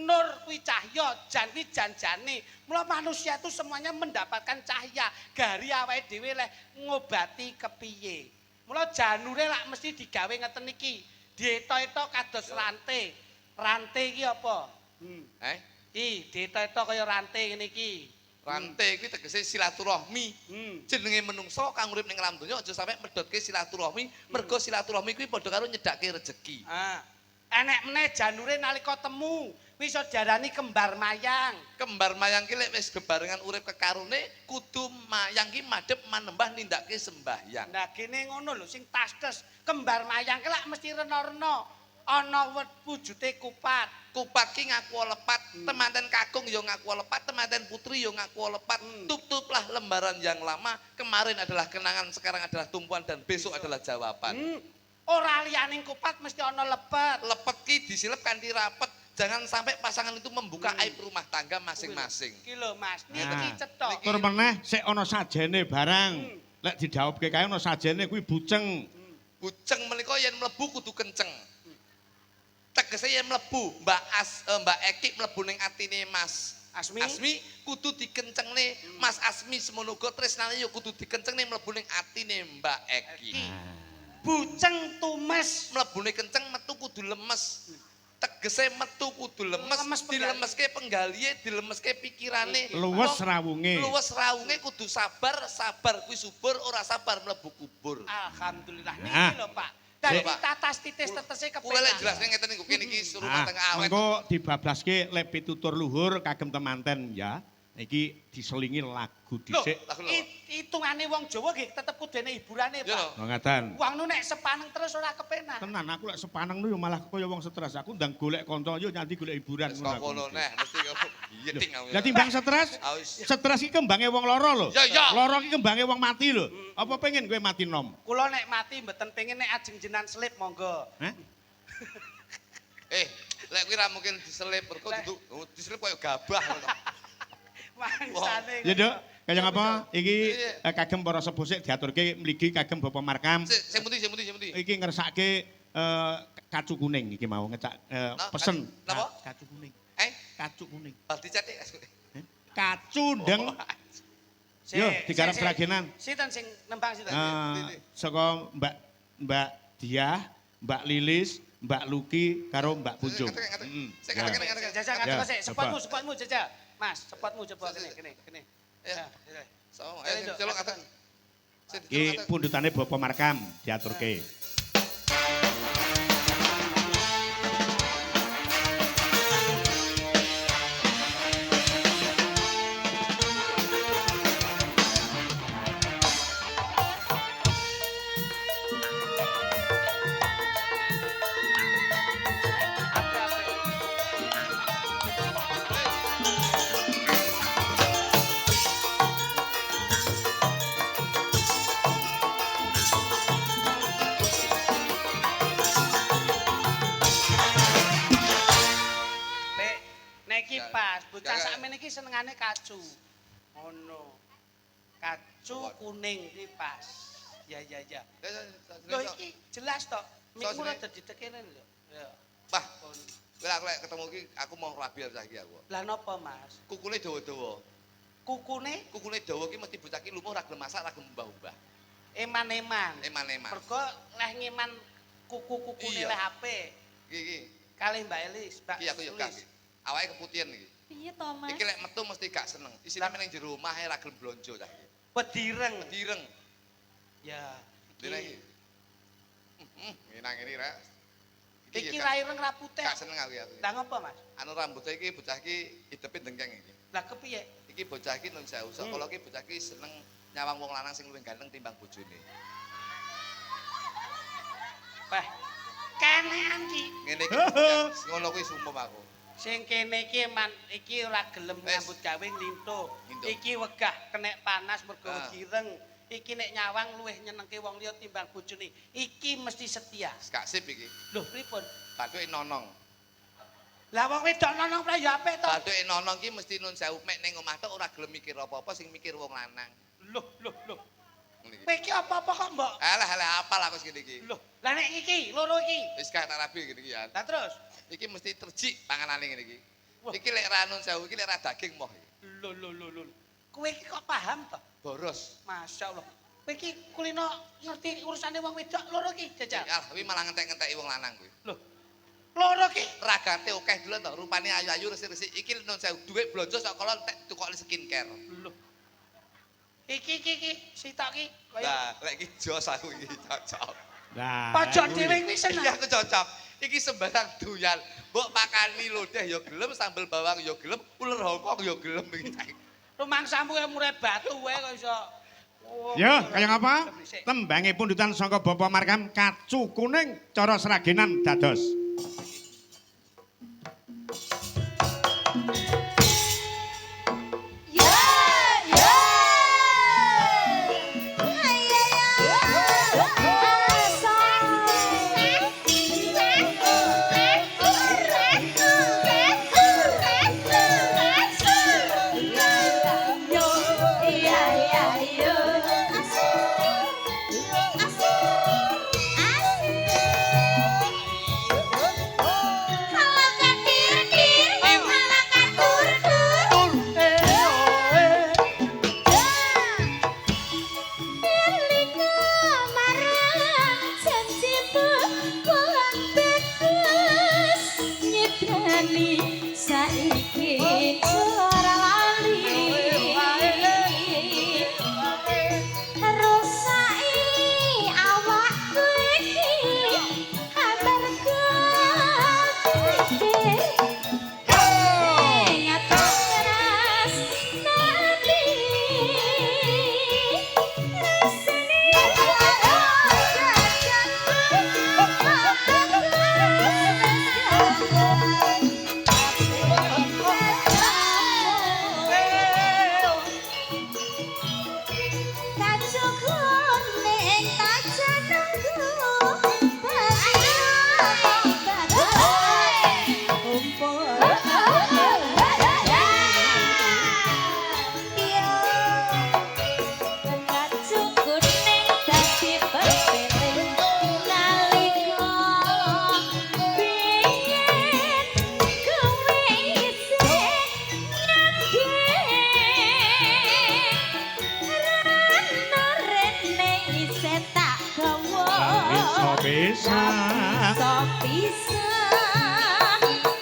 nur kuwi cahya, jan kuwi jan-jane. Mula manusia itu semuanya mendapatkan cahya. Gari awake dhewe leh ngobati kepiye. Mula janure lak mesti digawe ngeten iki. Dieto-eto kados rante. Rante iki apa? Iki dieto-eto kaya rante ngene iki. Rante kuwi tegese silaturahmi. Jenenge menungso kang urip ning alam donya aja sampe medhotke silaturahmi, mergo silaturahmi kuwi padha karo nyedhake rejeki. Ah. Enek meneh janure nalika temu, kuwi iso diarani kembar mayang. Kembar mayang ki lek wis bebarengan urip kekarune kudu mayang ki madhep manembah nindakake sembahyang. Nah gene ngono lho sing tastes kembar mayang ki lak mesti rena-rena. Ana wujute kupat. Kupat ki ngaku lepat, temanten kakung ya ngaku lepat, temanten putri ya ngaku lepat. Tutuplah lembaran yang lama, kemarin adalah kenangan, sekarang adalah tumpuan dan besok adalah jawaban. Ora liyaning kupat mesti ana lepet. Lepet ki disilep kanthi rapet. Jangan sampai pasangan itu membuka aib rumah tangga masing-masing. Iki lho Mas, niki Nah. cetok. Tur meneh sik ana sajene barang. Lek didhawuhke kae ana sajene kuwi buceng. Buceng menika yen mlebu kudu kenceng. Tegese yen mlebu Mbak Eki mlebu ning atine Mas Asmi? kudu dikencengne Mas Asmi semono uga tresnane ya kudu dikencengne mlebu ning atine Mbak Eki. Buceng tumes. Mlebune kenceng metu kudu lemes. Tegese metu kudu lemes, Lemes dilemeske penggalihe, dilemeske pikirane. Luwes Wong rawunge. Luwes rawunge kudu sabar, sabar kuwi subur, ora sabar mlebu kubur. Alhamdulillah Nah. niki lho Pak. Dadi Pak. tatas titis tetese Kuwi lek kepenak. jelasne ngeten niku kene iki suruh Ah, tengah awet. mengko dibablaske lek pitutur luhur kagem temanten ya. iki diselingi lagu Loh, dhisik. lagu lho. hitungane wong Jawa nggih tetep kudene hiburane, Yo. Pak. Oh ngaten. Wong nu nek sepaneng terus ora kepenak. Tenan aku lek sepaneng yo malah kaya wong stres. Aku ndang golek kanca yo nyanti golek hiburan Wis ngono. kok ngono neh mesti kok yeting aku. Lah timbang stres, Aus. stres iki kembange wong lara lho. Ya, ya. Lara iki kembange wong mati lho. Apa pengen kowe mati nom? Kula nek mati mboten pengen nek ajeng jenengan slip monggo. Hah? Lek kuwi ra mungkin diselip mergo Lek- duduk diselip koyo gabah ngono. Mangsane. Ya, Dok. Kaya ngapa? Iki Iya. kagem para sepuh sik diaturke mligi kagem Bapak Markam. Sing pundi? Iki ngersake kacu kuning iki mau ngecak pesen. Napa? Kacu kuning. Kacu kuning. Bal dicetik. Kacu ndeng. Yo, digarap seragenan. Sinten sing nembang sinten? Saka Mbak Diah, Mbak Lilis, Mbak Luki karo Mbak Punjung. Sik Ya. katakan. Jajal Ya, ngatur sik, coba. sepotmu jajal. Mas, sepotmu coba kene. Ya. Ya. So, Kene, Dok, celok katakan. katakan. Iki pundutane Bapak Markam diaturke. Nek iki pas, bocah Ya, ya. sakmene iki senengane kacu. Ngono. Kacu kuning iki pas. Ya. Loh iki jelas tok. Mikmu rada ditekene lho. Ya. Bah, aku lek ketemu iki aku mau rabi saiki aku. Lah napa, Mas? Kukune dawa-dawa. Kukune Dawa ki mesti bocah ki lumuh ra gelem masak, ra gelem mbah-mbah. eman-eman. Eman-eman. Mergo leh ngeman kuku-kukune Iya. leh HP. Iki. Kalih Mbak Elis, Mbak Iki aku yo Sulis. kasih. Awake keputihan iki. Piye to, Mas? Iki lek metu mesti gak seneng. Isine meneng jero omah ae ra gelem blonjo ta iki. Pedireng. Direng. Ya. Dene iki. Ngenang ini ra. Iki ya ra ireng ra putih. gak seneng aku ya. Lah ngopo, Mas? Anu rambut iki bocah iki hidepe dengkeng iki. Lah kepiye? Iki bocah iki nun sewu. Kala iki bocah iki seneng nyawang wong lanang sing luwih ganteng timbang bojone. Wah. Kanean ki. Ngene iki ngono kuwi sumpah aku. Sing kene iki man iki ora gelem Wes. nyambut gawe nglintuh. Nglintuh. Iki wegah kenek panas mergo Ah. gireng. Iki nek nyawang luwih nyenengke wong liya timbang bojone. Iki mesti setia. Gak sip iki. Lho pripun? Bathuke nonong. Lah wong wedok nonong pra ya apik to. Bathuke nonong ki mesti nun sewu mek ning omah tok ora gelem mikir apa-apa sing mikir wong lanang. Loh. Ngene iki. Kowe iki apa-apa kok mbok? Alah apal aku ngene iki. Loh, lah nek iki loro iki. Wis gak tak rabi ngene iki ya. Lah terus? Iki mesti terjik panganane ngene iki. Wah. Iki lek ra nun sewu iki lek ra daging moh iki. Lho. Kowe iki kok paham to? Boros. Masya Allah. Kowe iki kulino ngerti urusane wong wedok loro iki jajal. Ah, kuwi malah ngentek-ngenteki wong lanang kuwi. Loh. Loro iki Ragate akeh dulu to, rupane ayu-ayu resik-resik. Iki nun sewu dhuwit blonjo sak kala entek tukokne skincare. Loh. Iki sitok iki kaya Lah, lek iki jos aku iki cocok. Lah. pojok kuwi. dhewe kuwi Iya seneng. aku cocok. Iki sembarang doyan. Mbok pakani lodeh ya gelem, sambel bawang ya gelem, uler Hongkong ya gelem iki. Rumangsamu kaya murai batu wae kok iso. Oh, Ya, kaya ngapa? Berisik. Tembange pundutan saka Bapak Markam kacu kuning cara seragenan dados. Ya, ya. Ayo Yo, iya iya yo. Halakan dir, halakan dur. Pilika marang janjiku buang bekus nyebrani saiki ora lali rusai awakku iki amarga nyata keras Bisa bisa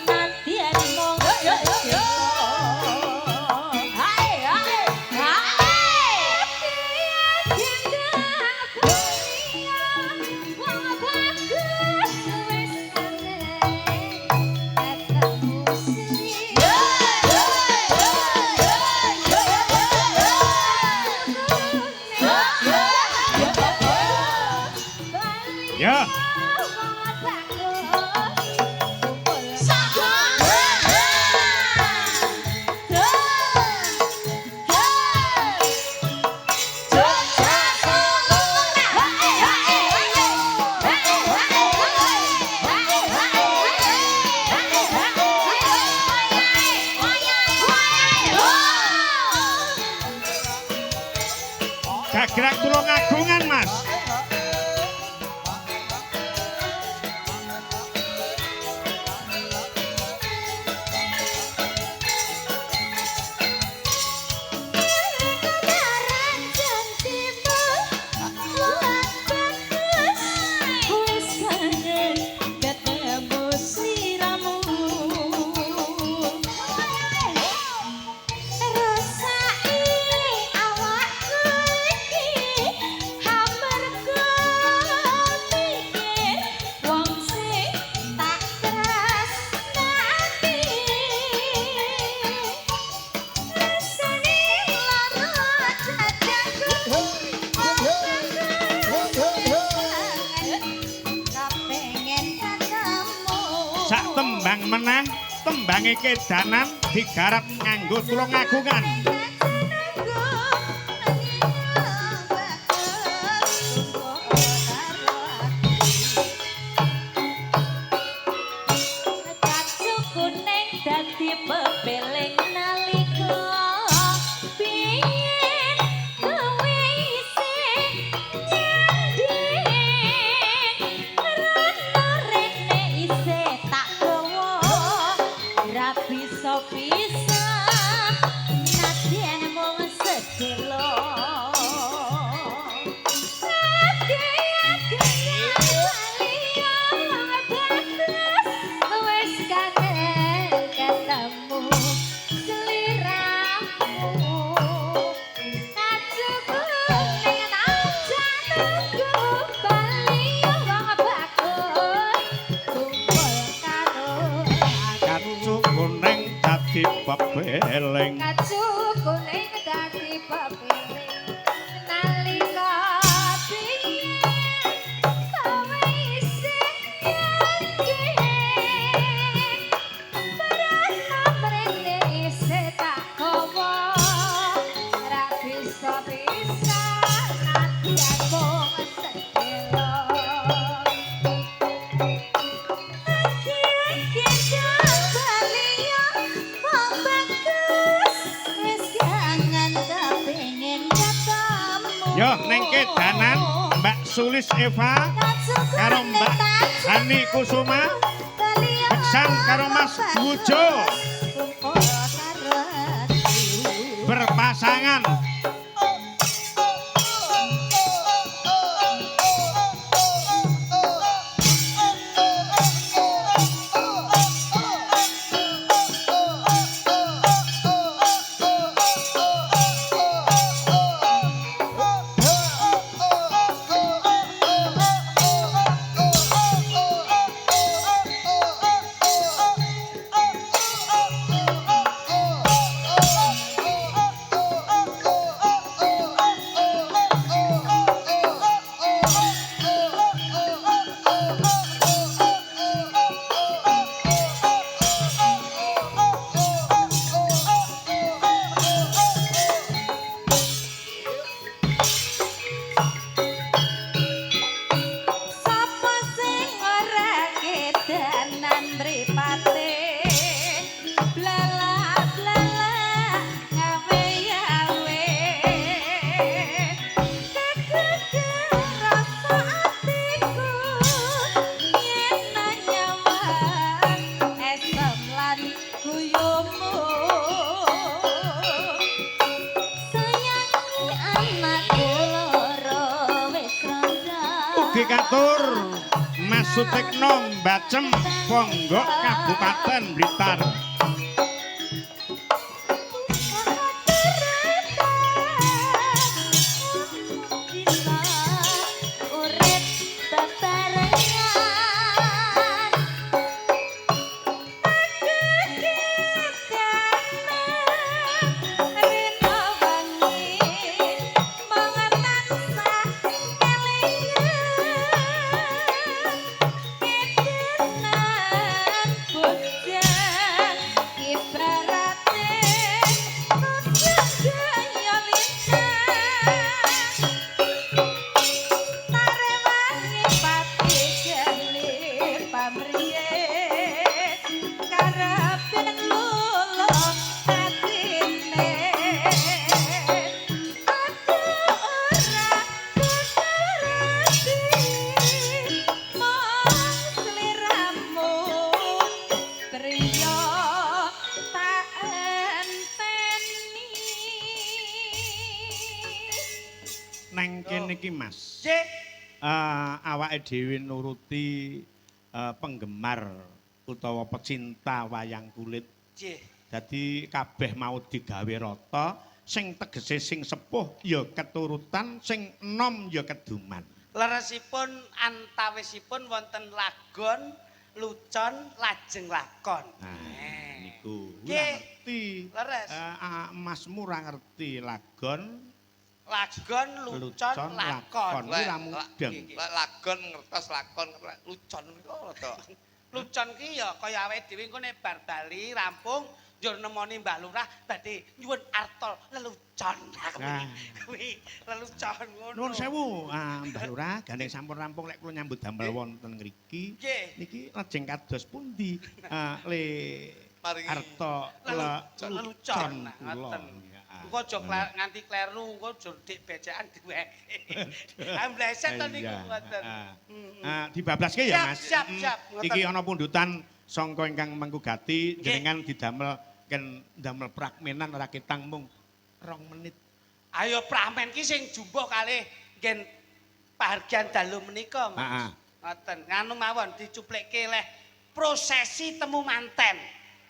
nanti ada mau hai hai ya Gagrak Tulungagungan Mas. Sak tembang menang, tembange kedanan digarap nganggo Tulungagungan. Babeleng Kacu kuning dadi babeleng nalika biyen kowe isih nyedhek barana mrene isih tak gawa ora bisa nanti aku sedelo Yo neng kedanan Mbak Sulis Eva karo Mbak Hani Kusuma beksan karo Mas Wujo berpasangan. guyomu sayangi anakku loro wis randang Ugi katur Mas Sutekno Mbacem Ponggok Kabupaten Blitar. urip bebarengan Priya tak enteni Neng kene iki Mas. Cek. Awake dhewe nuruti penggemar utawa pecinta wayang kulit. Cek. Dadi kabeh mau digawe rata, sing tegese sing sepuh ya keturutan, sing enom ya keduman. Leresipun antawisipun wonten lagon, lucon, lajeng lakon. Nah, niku ora Nggih. ngerti. Leres. Masmu ora ngerti lagon, Lagon, lucon, lakon. Kuwi ra mudeng. Lagon ngertos lakon lucon niku rada. Lucon ki ya kaya awake dhewe engko nek bar bali rampung njur nemoni Mbah Lurah badhe nyuwun artol lelucon. Nah. Kuwi lelucon ngono. Nuwun sewu, Mbah Lurah, gandeng sampun rampung lek kula nyambut damel wonten ngriki. Nggih. Niki lajeng kados pundi le Maringi arta lelucon kula. ngoten. Engko aja nganti kleru, engko aja dik becekan diweke. Ambleset to niku ngoten. Dibablaske ya Mas. Siap, siap, ngoten. Iki ana pundutan sangka ingkang menggugati jenengan didamel ken damel prakmenan ora ketang mung 2 menit. Ayo pramen ki sing jumbo kalih ngen pahargyan dalu menika, Mas. Heeh. Ngoten. Nganu mawon dicuplekke leh prosesi temu manten.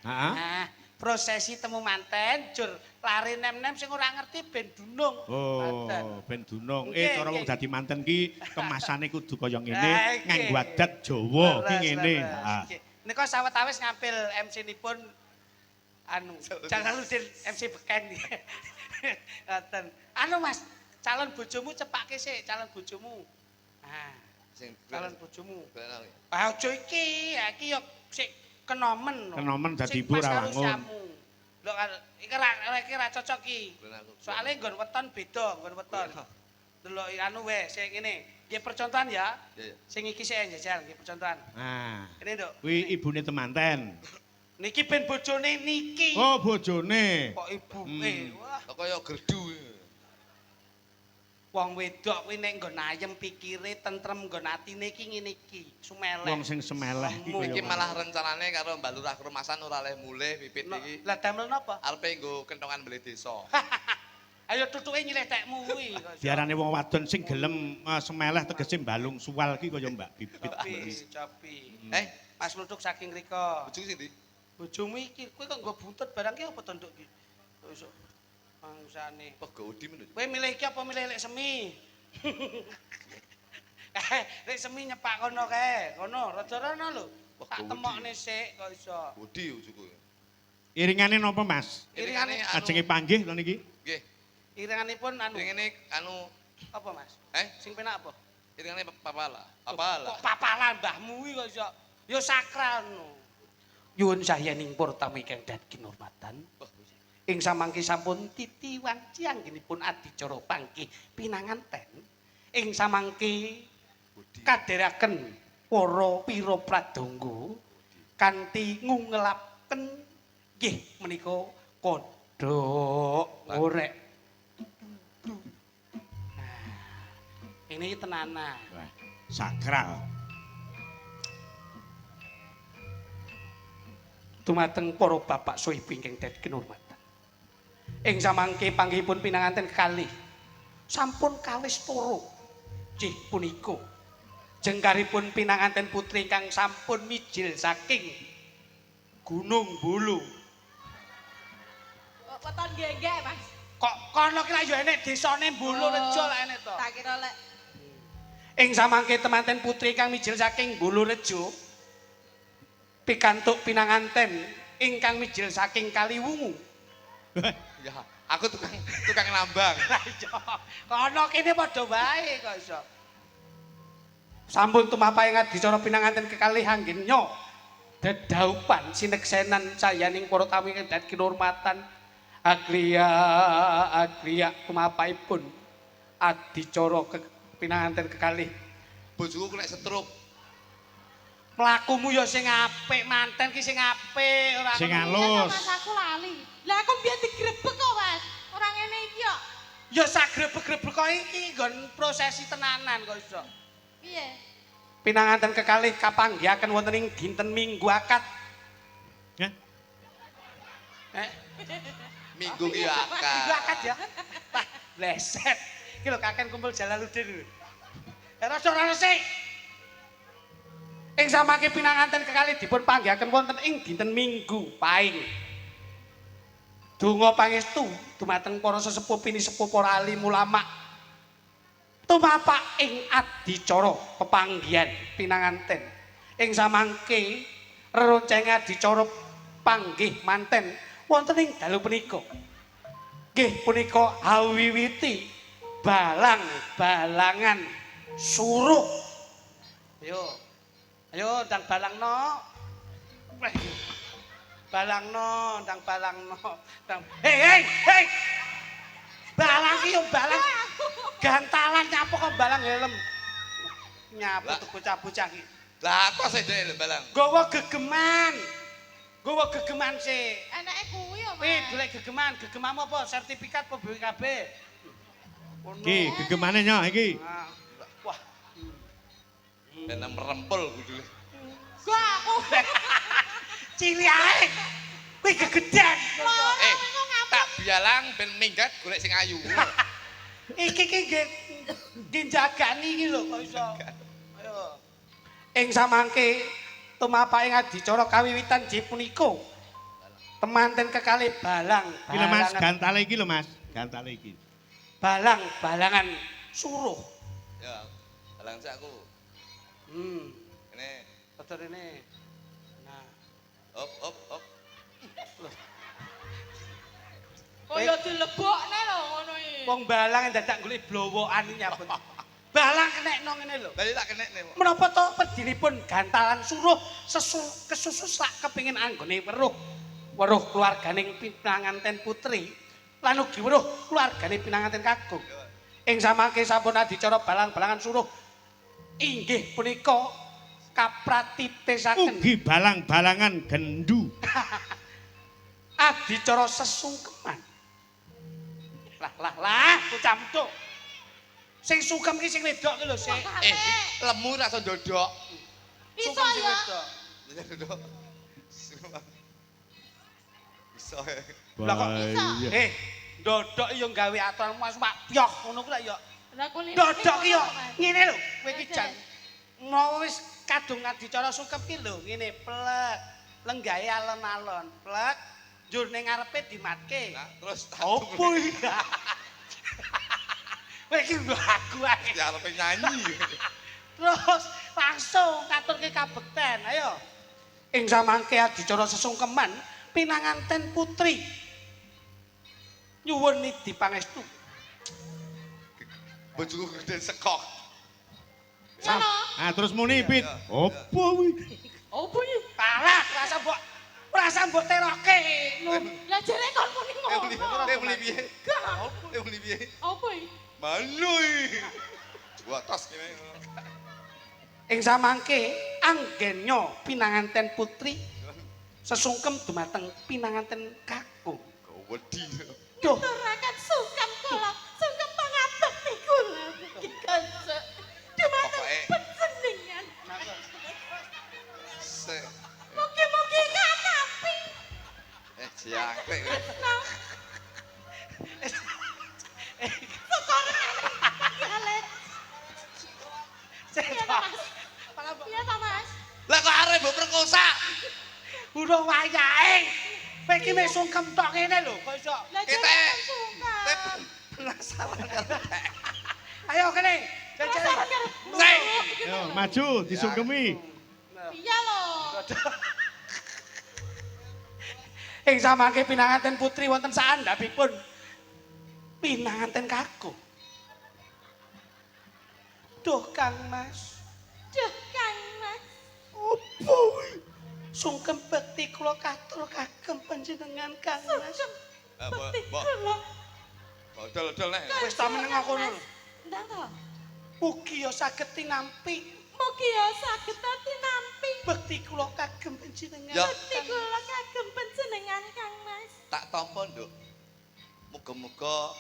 Heeh. Nah, prosesi temu manten jur lari nem-nem sing ora ngerti ben dunung. Ngoten. Oh, ben dunung. Nggih, Cara wong nggih. dadi manten ki kemasane kudu kaya Ah, ngene, nggih. nganggo adat Jawa ki Leres, ngene. leres. Heeh. Nggih. Nika sawetawis ngampil MC-nipun anu Jalaluddin MC Beken. Ngoten. Anu Mas, calon bojomu cepake sik, calon bojomu. Nah, Sing calon bojomu. bener. Ah aja iki, iki yo sik kenomen. Kenomen dadi Sing ibu pas ra karo wangun. siamu. Lho iki ra cocok iki. Soale nggon weton beda, nggon weton. Delok anu wae sing ngene. Nggih percontohan ya. Iya. Sing iki sik njajal nggih percontohan. Nah, Ini Nduk. kuwi ibune temanten. Niki ben bojone niki. Oh, bojone. Kok ibu wah Kaya gerdu. wong wedok kuwi nek nggon ayem pikire tentrem nggon atine iki ngene iki sumeleh. Wong sing semeleh iki Semu. kaya Iki malah rencanane karo Mbak Lurah Kerumasan ora oleh mulih pipit iki. Lah damel napa? Arepe nggo kentongan beli desa. Ayo tutuke nyilehtekmu kuwi. diarani wong wadon sing gelem semeleh tegese mbalung suwal ki kaya Mbak Bibit. Copi. Mas Mas Lutuk saking rika. bojoku sing ndi? Bojomu iki kowe kok nggo buntut barang ki apa to Nduk ki? Wis mangsane. Pego udi men. Kowe milih iki apa milih lek semi? Lek semi nyepak kono kae. Kono raja rono lho. Wah, Tak gawedi. temokne sik kok iso. Udi bojoku. Iringane napa, Mas? Iringane Ajenge panggih lho niki. nggih. Iringanipun anu. Iringane anu Apa, Mas? Sing penak apa? iringane papala. Papala. Kok papalan mbahmu kuwi kok iso. Ya sakral no. Nyuwun sayening purtami kang dadi kinurmatan. Ing samangke sampun titiwan ciangginipun adicara pangki pinanganten. Ing samangke kadheraken para pira pradonga kanthi ngungelaken nggih menika kodhok orek. Nah, ini tenanan. Wah, sakral. dumateng para bapak saha ibu ingkang dadi kinurmatan. Ing samangke panggihipun pinanganten kekalih sampun kawis turu. Nggih punika jengkaripun pinanganten putri ingkang sampun mijil saking Gunung Bulu. Weton genggek, Mas. Kok kono ki lak yo enek desane Bulu Rejo lak enek to. Tak kira lek Ing samangke temanten putri kang mijil saking Bulu Rejo pikantuk pinanganten ingkang mijil saking Kaliwungu. Ya, aku tukang nambang. Lah iya, kono kene padha wae kok iso. Sampun tumapahe ngadicara pinanganten kekalih anggen nyo. Dedaupan sineksenan sayaning para tamu ingkang dadi kinurmatan. Aglia tumapaipun adicara pinanganten kekalih. Bojoku kena stroke. Mlakumu ya sing apik, manten ki sing apik, ora Sing ngono. halus. Mas aku lali. Lah aku biyen digrebek kok, Mas. Ora ngene iki kok. Ya sagrebek-grebek kok iki nggon prosesi tenanan kok iso. Piye? Pinanganten kekalih kapanggihaken wonten ing dinten Minggu Akad. Ya. Minggu ki Minggu akad. Akad ya. Lah, leset. Iki lho kaken kumpul Jalaluddin. Ora resik. Ing samangke pinanganten kekalih dipun panggihaken wonten ing dinten Minggu Pahing. Donga pangestu dumateng para sesepuh pinisepuh para alim ulama. Tumapak ing adicara pepanggihan pinanganten. Ing samangke reronceng adicara panggih manten wonten ing dalu punika. Nggih punika awiwiti balang-balangan suruh. Ayo ndang balangno. Balangno, ndang balangno. Hei. Balang ki yo balang. Gantalan nyapu kok balang helm. Nyapu tuh bocah-bocah ki. Lah apa sih dhek balang? Gawa gegeman. Gawa gegeman sih. Enake kuwi ya, Mas. Golek gegeman. Gegemanmu apa? Sertifikat apa BPKB? Ngono. Iki gegemane nyo iki. Nah, wah, Ben merempel kudune. Gua aku. cili ae. Kuwi gegeden. Tak bialang ben minggat golek sing ayu. Iki ki nggih njagani iki lho kok iso. Ayo. Ing samangke tumapake adicara kawiwitan nggih punika. Temanten kekalih balang. Iki lho Mas, gantale iki lho Mas. Gantale iki. Balang-balangan suruh. Ya, balang sak aku. Ini Betul ini. Nah, op. Kaya dilebokne lho ngono iki. wong balang dadak golek blowokan nyabut. Balang kenekno ngene lho. Lah tak kenekne. Menapa to pedinipun gantalan suruh kesusu sak kepingin anggone weruh keluarganing pinanganten putri lan ugi weruh keluargane pinanganten kakung. Ing samangke sampun adicara balang-balangan suruh inggih punika kapratitesaken Ugi balang-balangan gendu. adicara sesungkeman. Lah, kucamtuk. Sing sungkem ki sing wedok ki lho, sik. Lemu ra iso ndodok. Iso Sungkem sing ya. wedok. Ya ndodok. Iso. Lah kok Bahaya. ndodok yo gawe aturan Mas Pak Pyoh ngono ku lak yo. Lah kulit. Ndodok ki yo ngene lho, kowe iki jan mau wis kadung adicara sungkem ki lho, ngene plek. Lenggahe alon-alon, plek. Njur ning ngarepe dimatke. Nah, terus Opo iki? Kowe iki lagu ae. ya arep nyanyi. Terus langsung katurke kabekten, ayo. Ing samangke adicara sesungkeman pinanganten putri. Nyuwun nidi pangestu. Bojoku gede sekok. Sono. Ah terus muni pit. Opo kuwi? Opo iki? Parah, rasa mbok teroke. Lah jere kon muni ngono. Beli piye? Beli piye? Opo iki? Malu. Gua tos kene. Ing samangke anggennya pinanganten putri sesungkem dumateng pinanganten kakung. Kau wedi. Duh, Turakan sungkem kula. Sungkem pangabekti kula iki kanca. Dumateng Pokoke- penseningan. Se. Mugi-mugi kanapi. Jangkrik. Ya, Le. Iya, Pak Mas. Iya, Pak Mas. Lah kok arep mbok perkosa? Urung wayahe. Kowe iki mek sungkem tok ngene lho, kok iso. Lah Kita- jangan sungkan. Penasaran karo Ayo kene. Penasaran karo. Sing. Yo, maju disungkemi. Iya loh. Ing samangke pinanganten putri wonten saandhapipun pinanganten kakung. Duh Kang Mas, Duh, Kang Mas. opo sungkem bekti kula katur kagem panjenengan Kang Mas. Sungkem. Mbok, Bekti mbok. kula. Dol-dol nek. Wis ta meneng kono. Ndang to. Mugi ya saged tinampi Mugi ya saged tinampi. bekti kula kagem panjenengan. Ya. Bekti kula kagem panjenengan Kang Mas. Tak tampa, Nduk. Muga-muga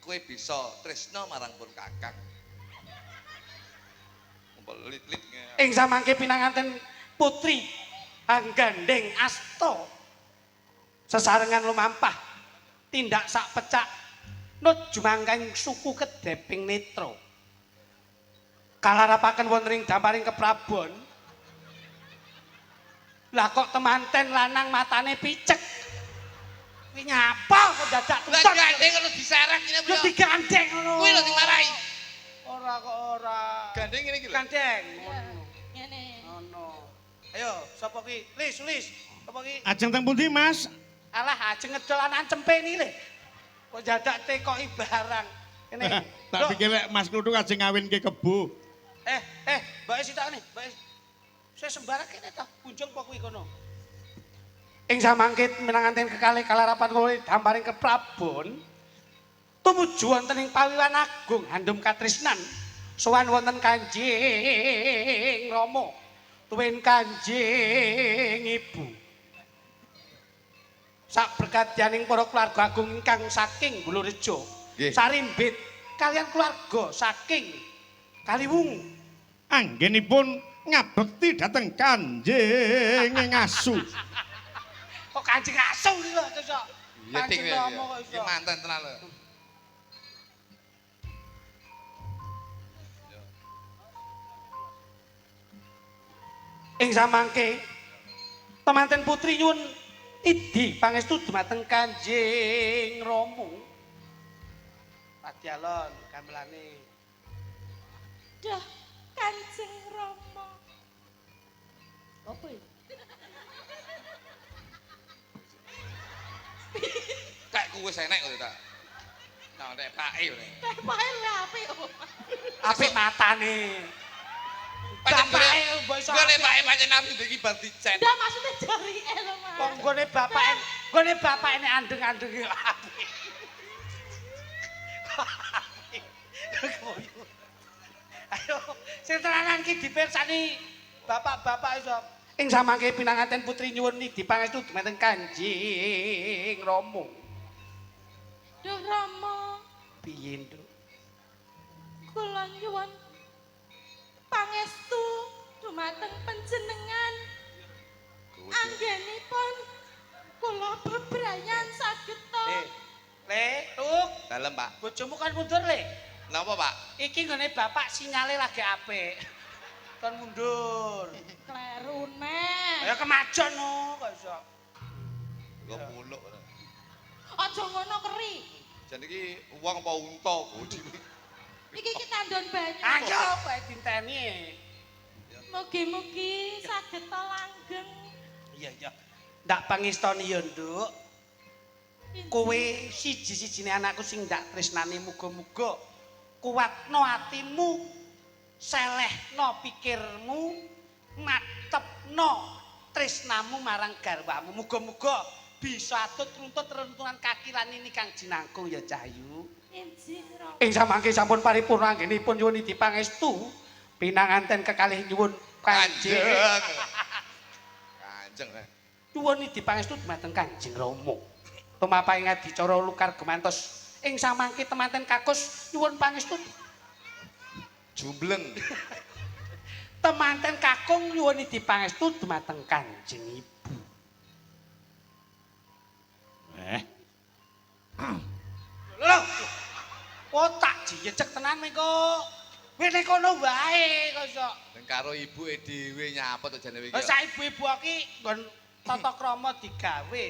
kowe bisa tresna marang pun Kakang. Pelit-lit. Ing samangke pinanganten putri anggandeng asta sesarengan lumampah tindak sak pecak nut jumangkang suku kedeping netra kalarapaken wonten ing damparing keprabon lah kok temanten lanang matane picek kuwi nyapa kok dadak Lah tuton gandeng kalau diserek ngene yo digandeng ngono Kuwi lho sing marahi. ora kok ora Gandeng ngene iki lho. gandeng Iya. Ngene. ngono ayo sapa ki lis sapa ki Ajeng teng pundi, Mas? alah ajeng ngedol anak cempeni le kok jadak tekoki barang kene Tak Loh, pikir lek Mas Kluthuk ajeng ngawinke kebo. mbak Esi tak nih mbak Esi saya sembarang kene ta kunjung kok kuwi kono ing samangke minanganten kekalih kalarapan kula damparing keprabon tumuju wonten ing pawiwan agung handum katresnan sowan wonten Kanjeng Rama tuwin Kanjeng Ibu sak berkatyaning para keluarga agung ingkang saking Bulurejo Nggih. sarimbit kalian keluarga saking Kaliwungu Anggenipun ngabekti dhateng Kanjeng Ngasu. kok Kanjeng Asu iki lho iso Iya ting Kanjeng Rama kok iso Iki manten tenan lho. ing samangke temanten putri nyuwun idi pangestu dumateng Kanjeng Rama Padyalon gamelane Duh, Kanjeng Rama. Apa iki? Kayak kuwi wis enek kok tak. Nah, nek pake lho. Teh pae lho apik. apik matane bapake mbok iso Gue nek pake pancen nabi iki bar dicet. Ndak maksudnya jarike lho, Mas. kok nggone bapake nek andeng-andeng yo apik ayo sing tenanan ki dipirsani bapak-bapak iso ing samangke pinanganten putri nyuwun idi pangestu dumateng Kanjeng Rama Duh Rama, piye Nduk kula nyuwun pangestu dumateng panjenengan. Anggenipun kula bebrayan saged to. Le Tuk Dalem, Pak. bojomu kan mundur le Napa, Pak? iki nggone bapak sinyale lagi apik kon mundur Kleru neh. ayo kemajon no kok iso Gue muluk. Aja ngono keri. Jan iki wong apa unta bodi. Iki kandhon banyu. ayo kowe dinteni Mugi-mugi saged to langgeng. iya ndak pangistoni ya Nduk kowe siji-sijine anakku sing ndak tresnani muga-muga kuwatno atimu selehno pikirmu matepno tresnamu marang garwamu muga-muga bisa atut runtut rentunan kaki lan ini kang jinangkung ya Cahyu Injih Rama. ing samangke sampun paripurna anggenipun nyuwun idi pangestu pinanganten kekalih nyuwun Kanjeng Kanjeng. nyuwun idi pangestu dumateng Kanjeng Rama tumapaing adicara lukar gemantos ing samangke temanten kakus nyuwun pangestu Jumbleng. temanten kakung nyuwun idi pangestu dumateng Kanjeng Ibu Ya cek tenan mengko. Wis nek kono wae kok iso. Dan karo ibuke dhewe nyapa to jane iki. Lah sak ibu-ibu iki nggon tata krama digawe.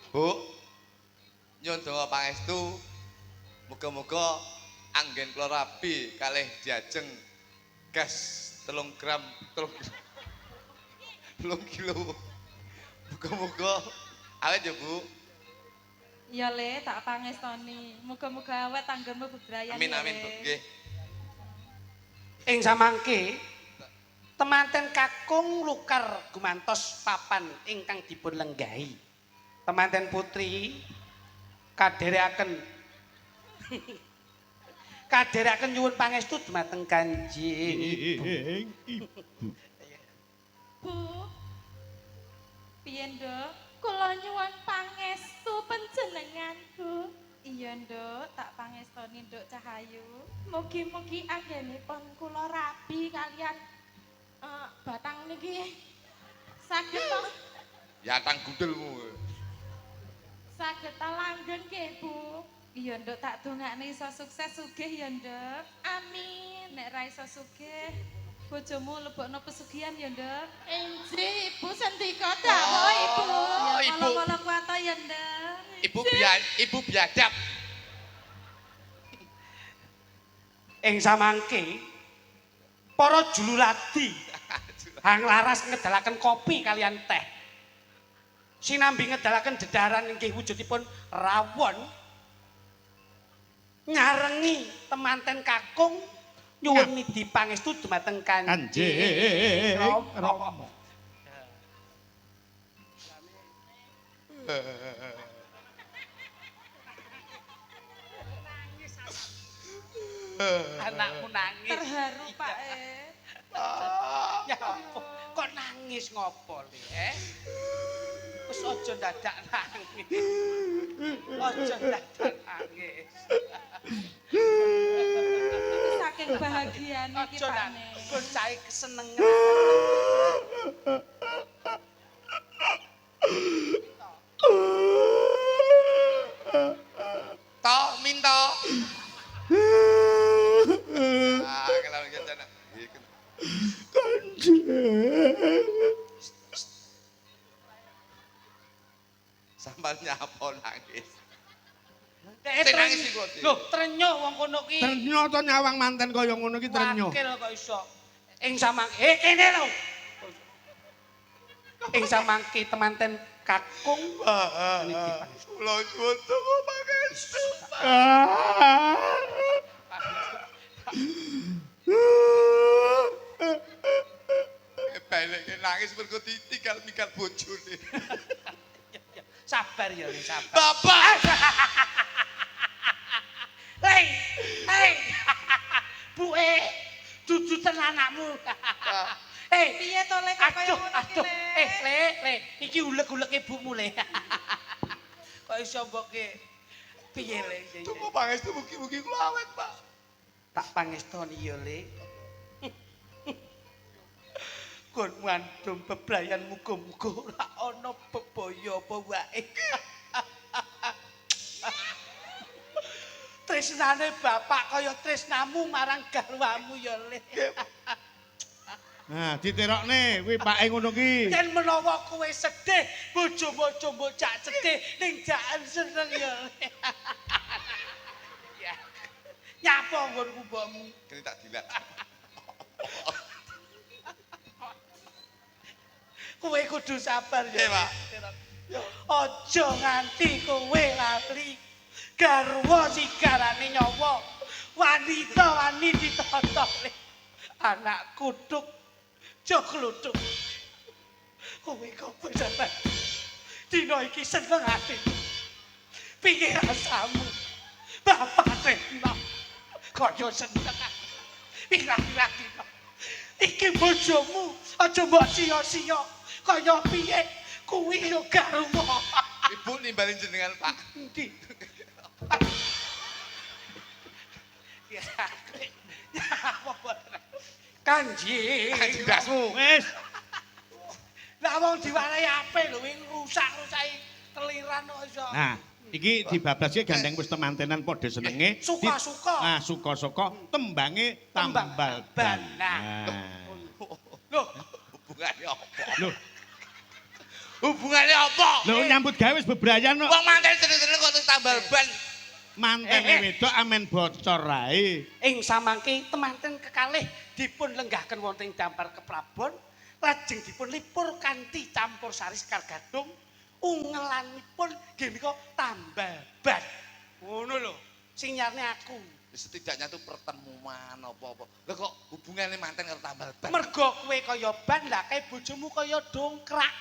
Bu, nyun donga pangestu. Muga-muga anggen kula rabi kalih diajeng gas 3 gram 3 kilo. Muga-muga awet ya, Bu. Ya Le, tak pangestoni. Muga-muga awet anggenmu bebrayan. Amin ya, amin, Bu. Le. Nggih. Ing samangke temanten kakung lukar gumantos papan ingkang dipun lenggahi. Temanten putri kadherekaken nyuwun pangestu dumateng Kanjeng Ibu. Bu. Piye, Nduk? Kula nyuwun pangestu panjenengan, Bu. Iya, Nduk, tak pangestoni Nduk Cahayu. Mugi-mugi anggenipun kula rabi kalian batang niki saged to Ya tang gundulmu. saged langgeng nggih, Bu. Iya, Nduk, tak dongakne iso sukses sugih ya, Nduk. Amin. Nek ra iso sugih, bojomu lebokno pesugihan ya, Nduk. Enji, Ibu sendika dawuh, Ibu. Ya, Ibu. kala-kala kuat ya, Nduk. Ibu biadab. Ing samangke para juluradi hang laras ngedalaken kopi kalian teh. Sinambi ngedalaken dedaran inggih wujudipun rawon. Nyarengi temanten kakung nyuwun nidi pangestu dumateng Kanjeng Rama. Anakmu nangis. Terharu, Pak. Ya ampun, kok nangis ngopo Le? Wis aja dadak nangis. Aja dadak nangis. Saking bahagiane iki, Aja Pak. nangis. Kon cahe kesenengan. Toh minto. Ah, kalau ngene. Sampai nyapa nangis. Sing nangis iku, Dik. Lho, trenyuh wong kono ki. Ternyata nyawang manten kaya ngono ki ternyuh. Wakil kok iso. Ing samangke, kene lho. Ing samangke temanten kakung niki pangestu. Kula nyuwun donga pangestu. Balik nangis mergo ditinggal mikal bojone. Sabar ya, Le, sabar. Bapak. Hei, hei. Buke, dudutan anakmu. Hei, Piye to Le kok kaya aduh, ngono iki, aduh. Le? Le, iki uleg-uleg ibumu, Le. Kok iso mboke piye, Le? Donga pangestu mugi-mugi kula awet, Pak. Tak pangestoni ya, Le. Kon ngandung bebrayan muga-muga ora ana bebaya apa wae. Tresnane bapak kaya tresnamu marang garwamu ya, Le. Nah, diterokne kuwi pake ngono ki. Yen menawa kowe sedih, bojo-bojo cak sedih ning jakan seneng ya, Le. Ya. Nyapa nggonku mbokmu? Kene tak dilak. Kowe kudu sabar ya, Nggih, Pak. Aja nganti kowe lali garwa sigarane nyawa. Wanita wani ditata. Anak kutuk aja kluthuk. Kowe kok bener. Dina iki seneng atimu. Piye rasamu? Bapak Retno kaya seneng. Pirang-pirang dina. Iki bojomu aja mbok sia-sia. Kaya piye kuwi yo garwa. Ibu nimbalin jenengan, Pak. Endi? Ya. Kanjeng. Dasmu. Wis. Lah wong diwarai apik lho wing rusak-rusaki Teliran kok iso. Nah, iki dibablas iki gandeng wis temantenan padha senenge. Suka-suka. Ah, suka-suka tembange tambal ban. Nah. Nah. Loh, Hubungannya apa? Loh, Hubungannya apa? lho nyambut gawe wis bebrayan kok. Wong manten terus-terus kok terus tambal ban. Mantene wedok amen bocor ae. ing samangke temanten kekalih dipun lenggahaken wonten ing dampar keprabon lajeng dipun lipur kanthi campur sari sekar gadung ungelanipun nggih menika tambal ban. Ngono lho, sing nyarne aku. Setidaknya tuh pertemuan apa-apa. Lah kok hubungannya manten karo tambal ban? Mergo kowe kaya ban lah kae bojomu kaya dongkrak.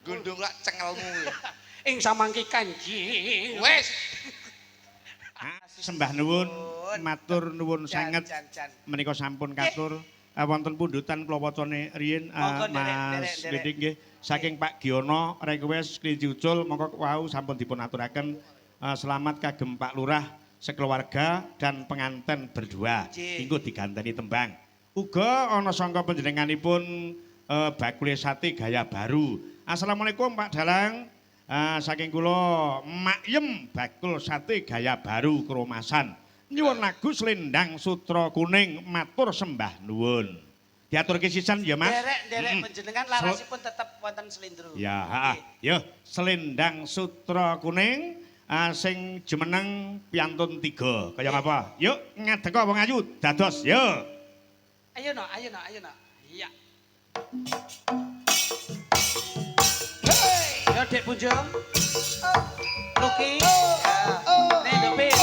Gondong lak cengelmu. Ing samangke Kanjeng. Wes. Sembah nuwun, matur nuwun sanget. Jan. Menika sampun katur wonten pundutan kula wacane riyin Monggo, Mas nderek. Lidik nggih saking Pak Giono request kelinci ucul monggo wau sampun dipun aturaken selamat kagem Pak Lurah sekeluarga dan penganten berdua. Inggo diganteni tembang. Uga ana sangka panjenenganipun bakule sate gaya baru. Assalamualaikum Pak Dalang. Saking kula Makyem bakul sate gaya baru Kromasan. Nyuwun lagu Slendang Sutra Kuning matur sembah nuwun. Diaturke sisan ya Mas. Derek panjenengan larasipun tetep wonten slendro. Ya, heeh. Yo, Slendang Sutra Kuning sing jemeneng piantun 3. Kaya apa? Yuk ngadeg wong ayu dados. Yo. Ayo no. Iya. Yo Dek Punjung. Luki. Nedopin.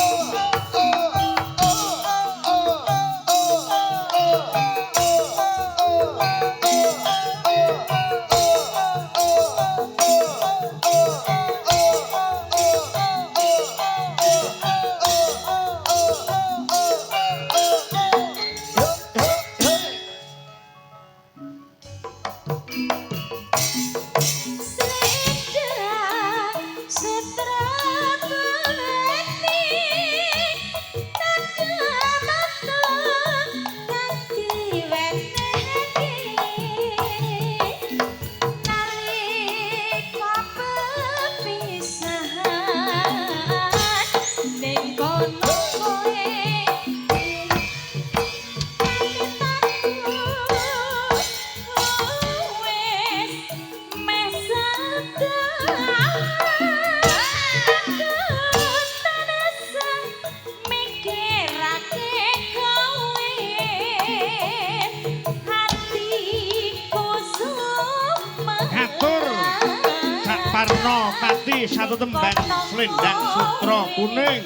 Parno Pati satu tembang Slendang Sutra Kuning.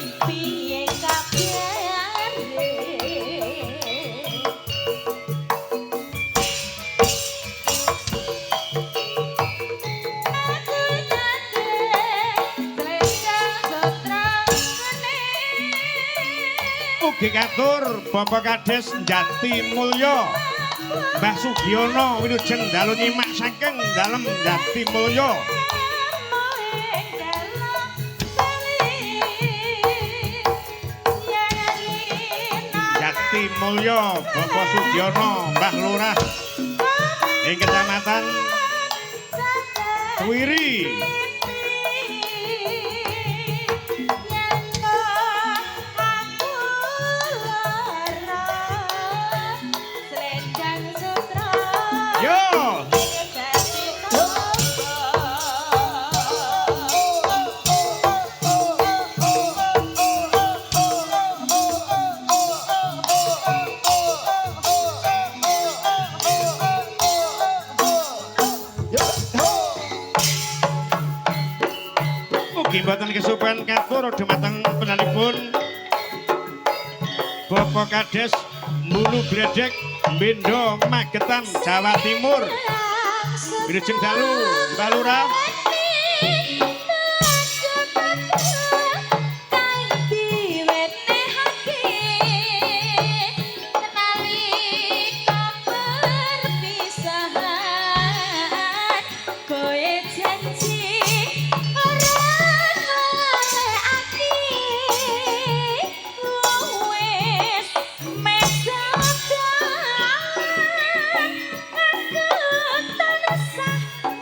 Ugi katur Bapak Kades Jati Mulya Mbah Sugiono wilujeng dalu nyimak saking dalem Jati Mulya. Jati Mulya Bapak Sugiono Mbah Lurah ing Kecamatan Suwiri. Mboten kesupen katur dumateng penanipun Bapak Kades Mulu Gredek Bendo Magetan Jawa Timur. Wilujeng dalu Mbah Lurah.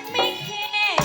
Mikir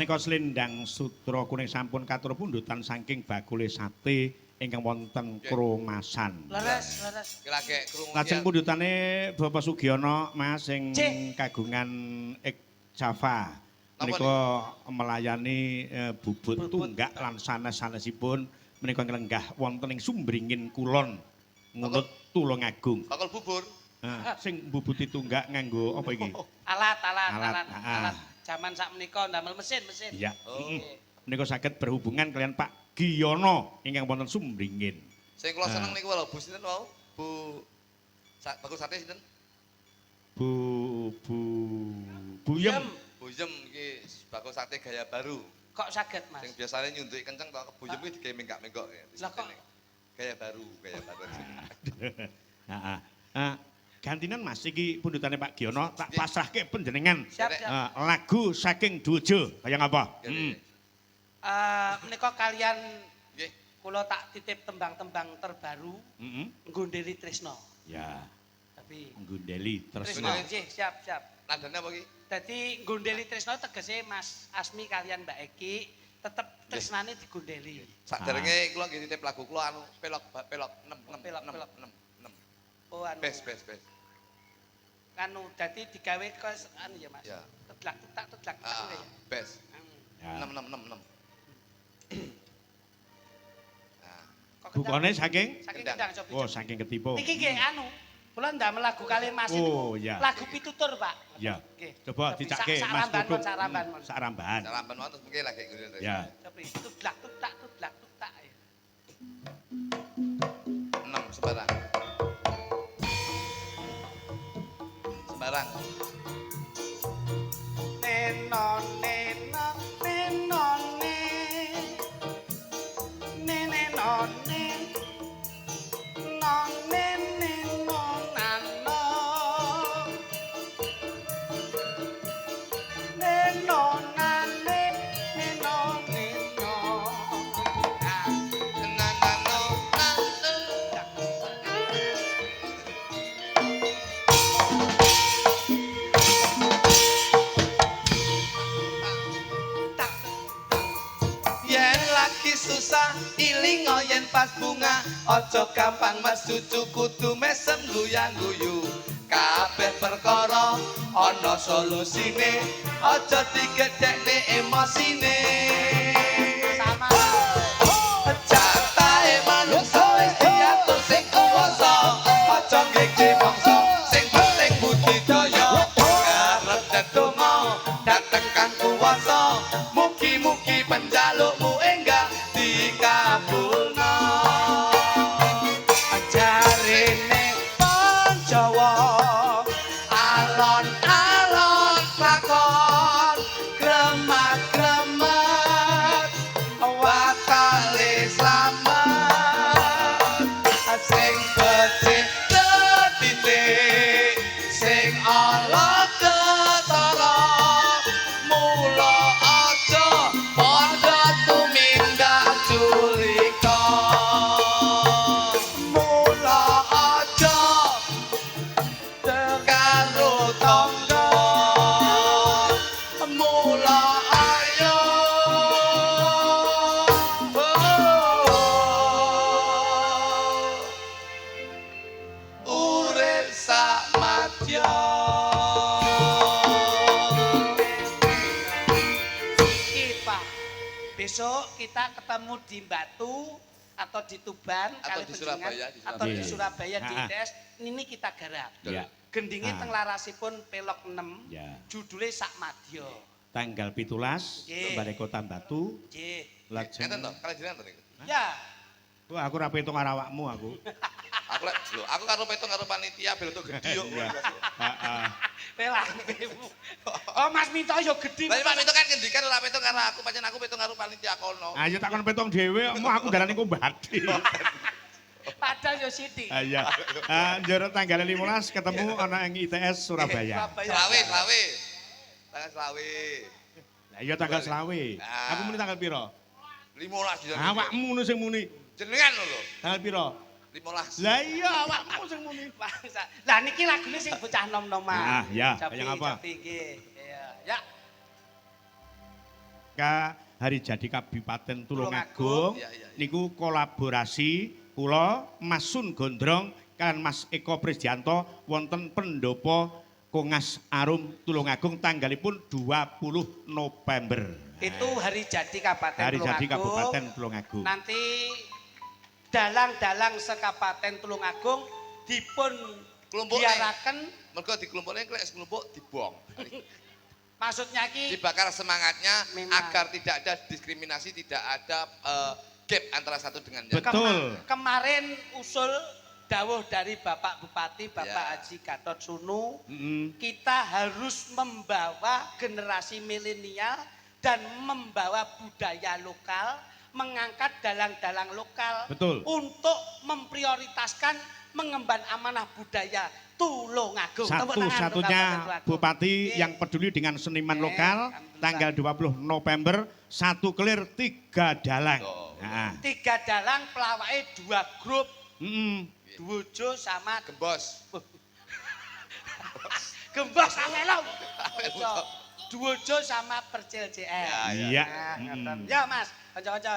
menika Slendang Sutra Kuning sampun katur pundutan saking bakule sate ingkang wonten Kromasan. Leres, leres. Iki lagi krungu. Lajeng pundutane Bapak Sugiono Mas sing Cih. kagungan Java. Menika melayani bubut tunggak lan sanes-sanesipun menika nglenggah wonten ing Sumbringin Kulon ngunut Tulungagung. Bakal bubur. Sing bubuti tunggak nganggo apa iki? Alat. Alat. Zaman sak menika ndamel mesin. Iya. Oh. Menika saged berhubungan kalian Pak Giono ingkang wonten Sumbringin. Sing kula seneng niku lho Bu sinten wau? Bu bakul sate sinten? Buyem. Buyem iki bakul sate gaya baru. Kok saged, Mas? Sing biasane nyuntuki kenceng tok buyem iki digawe menggak-menggok ya. Lah kok gaya baru. Heeh. Gantinan Mas iki pundutane Pak Giono tak pasrahke panjenengan. siap. Lagu saking Dujo kaya ngapa? Menika kalian Nggih. kula tak titip tembang-tembang terbaru Heeh. Nggondeli Tresno. Ya, Tapi Gundeli Tresno Tresno. nggih, siap. Nadane apa iki? Dadi Nggondeli Tresno tegese Mas Asmi kalian Mbak Eki tetep tresnane digondeli. Saderenge kula nggih titip lagu kula anu pelok 6. Oh anu. Bes. Anu dadi digawe ke anu ya Mas. Ya. Tetlak ya. Bes. Ya. 6. Kok Bukane saking saking Kendang. kendang coba. oh saking ketipu. Niki nggih anu. Kula ndamel lagu kalih Mas Oh, niku. ya. Lagu pitutur, Pak. Ya. Nggih. Coba Tapi dicake sak Mas ramban, Duduk. sak ramban. Sak ramban. Salampan wae terus mengki lagi ngene. Ya. Tapi tutlak. 6 sembarang. Neno susah ilingo yen pas bunga ojo gampang mas cucu kudu mesem guyang-guyu kabeh perkara ana solusine ojo digedhekne emosine sama jatahe manungsa wis diatur sing kuwasa ojo ngekeki mangsa sing penting budidaya ngarep tetungga dateng kang kuwasa mugi-mugi penjalukmu enggak dikabulno jarene Panjawa alon-alon lakon gremat-gremet watale slamet sing becik titik sing ala ketara mula aja padha tumindak culika mula aja karo tangga mula ayo urip samadya Iki, Pak. Besok kita ketemu di Batu atau di Tuban Atau kali di penjenengan, Surabaya, di atau di Surabaya. Surabaya di Ah. ITS ini kita garap. Ya. Gendinge Ah. teng larasipun pelok 6. Ya. Judule Sakmadya. Tanggal 17 Nggih. Balai Kota Batu Nggih. lajeng. Enten to, kalian jenengan to niku. Ya, Wah, aku ra petung karo awakmu aku. Aku lek lho, aku karo petung karo panitia bel to gedhi yo. Iya. Heeh. pelangmu. Oh, Mas Minto yo gedhi. Lah Pak Mito kan ngendikan ora petung karo aku, pancen aku petung karo panitia kono. Ayo tak kon petung dhewe, mau aku darani ku mbati. Padahal yo sithik. Ah iya. Njero tanggal 15 ketemu ana ing ITS Surabaya. Selawe. Tanggal selawe. Lah iya tanggal selawe. Ah. Aku muni tanggal piro? 15 dina. Awakmu nu sing muni. Jenengan lho. Tanggal piro? 15. Lah iya awakmu sing muni. Lah niki lagune sing bocah nom-noman. Ah, ya, Japi, kayak apa? Japi nggih. Iya, ya. pasca hari jadi Kabupaten Tulungagung Iya, iya, iya. niku kolaborasi kula Mas Sun Gondrong kan Mas Eko Prisdianto wonten pendopo Kongas Arum Tulungagung tanggalipun 20 November. Itu hari jadi Kabupaten Hari jadi Tulungagung. Kabupaten Tulungagung. Nanti dalang-dalang sekabupaten Tulungagung dipun Kelompok diaraken, mergo dikelompokne klek kelompok dibong. maksudnya ki Dibakar semangatnya Memang. agar tidak ada diskriminasi, tidak ada gap antara satu dengan yang lain. Betul. Kemarin usul dawuh dari Bapak Bupati, Bapak Ya. Haji Gatot Sunu, Mm-mm. kita harus membawa generasi milenial dan membawa budaya lokal, mengangkat dalang-dalang lokal Betul. untuk memprioritaskan mengemban amanah budaya Tulungagung. Tepuk tangan untuk Satu-satunya Kabupaten Tulungagung. bupati Oke. yang peduli dengan seniman Oke, lokal alhamdulillah. tanggal 20 November 1 clear 3 dalang. Oh. Nah, 3 dalang pelawake 2 grup, mm-mm. Duojo sama Gembos. Gembos Awelo. Awelo. Duojo sama Percil JR. Ya, Iya. Nah, Mm-mm. ngoten. Ya Mas, kanca-kanca.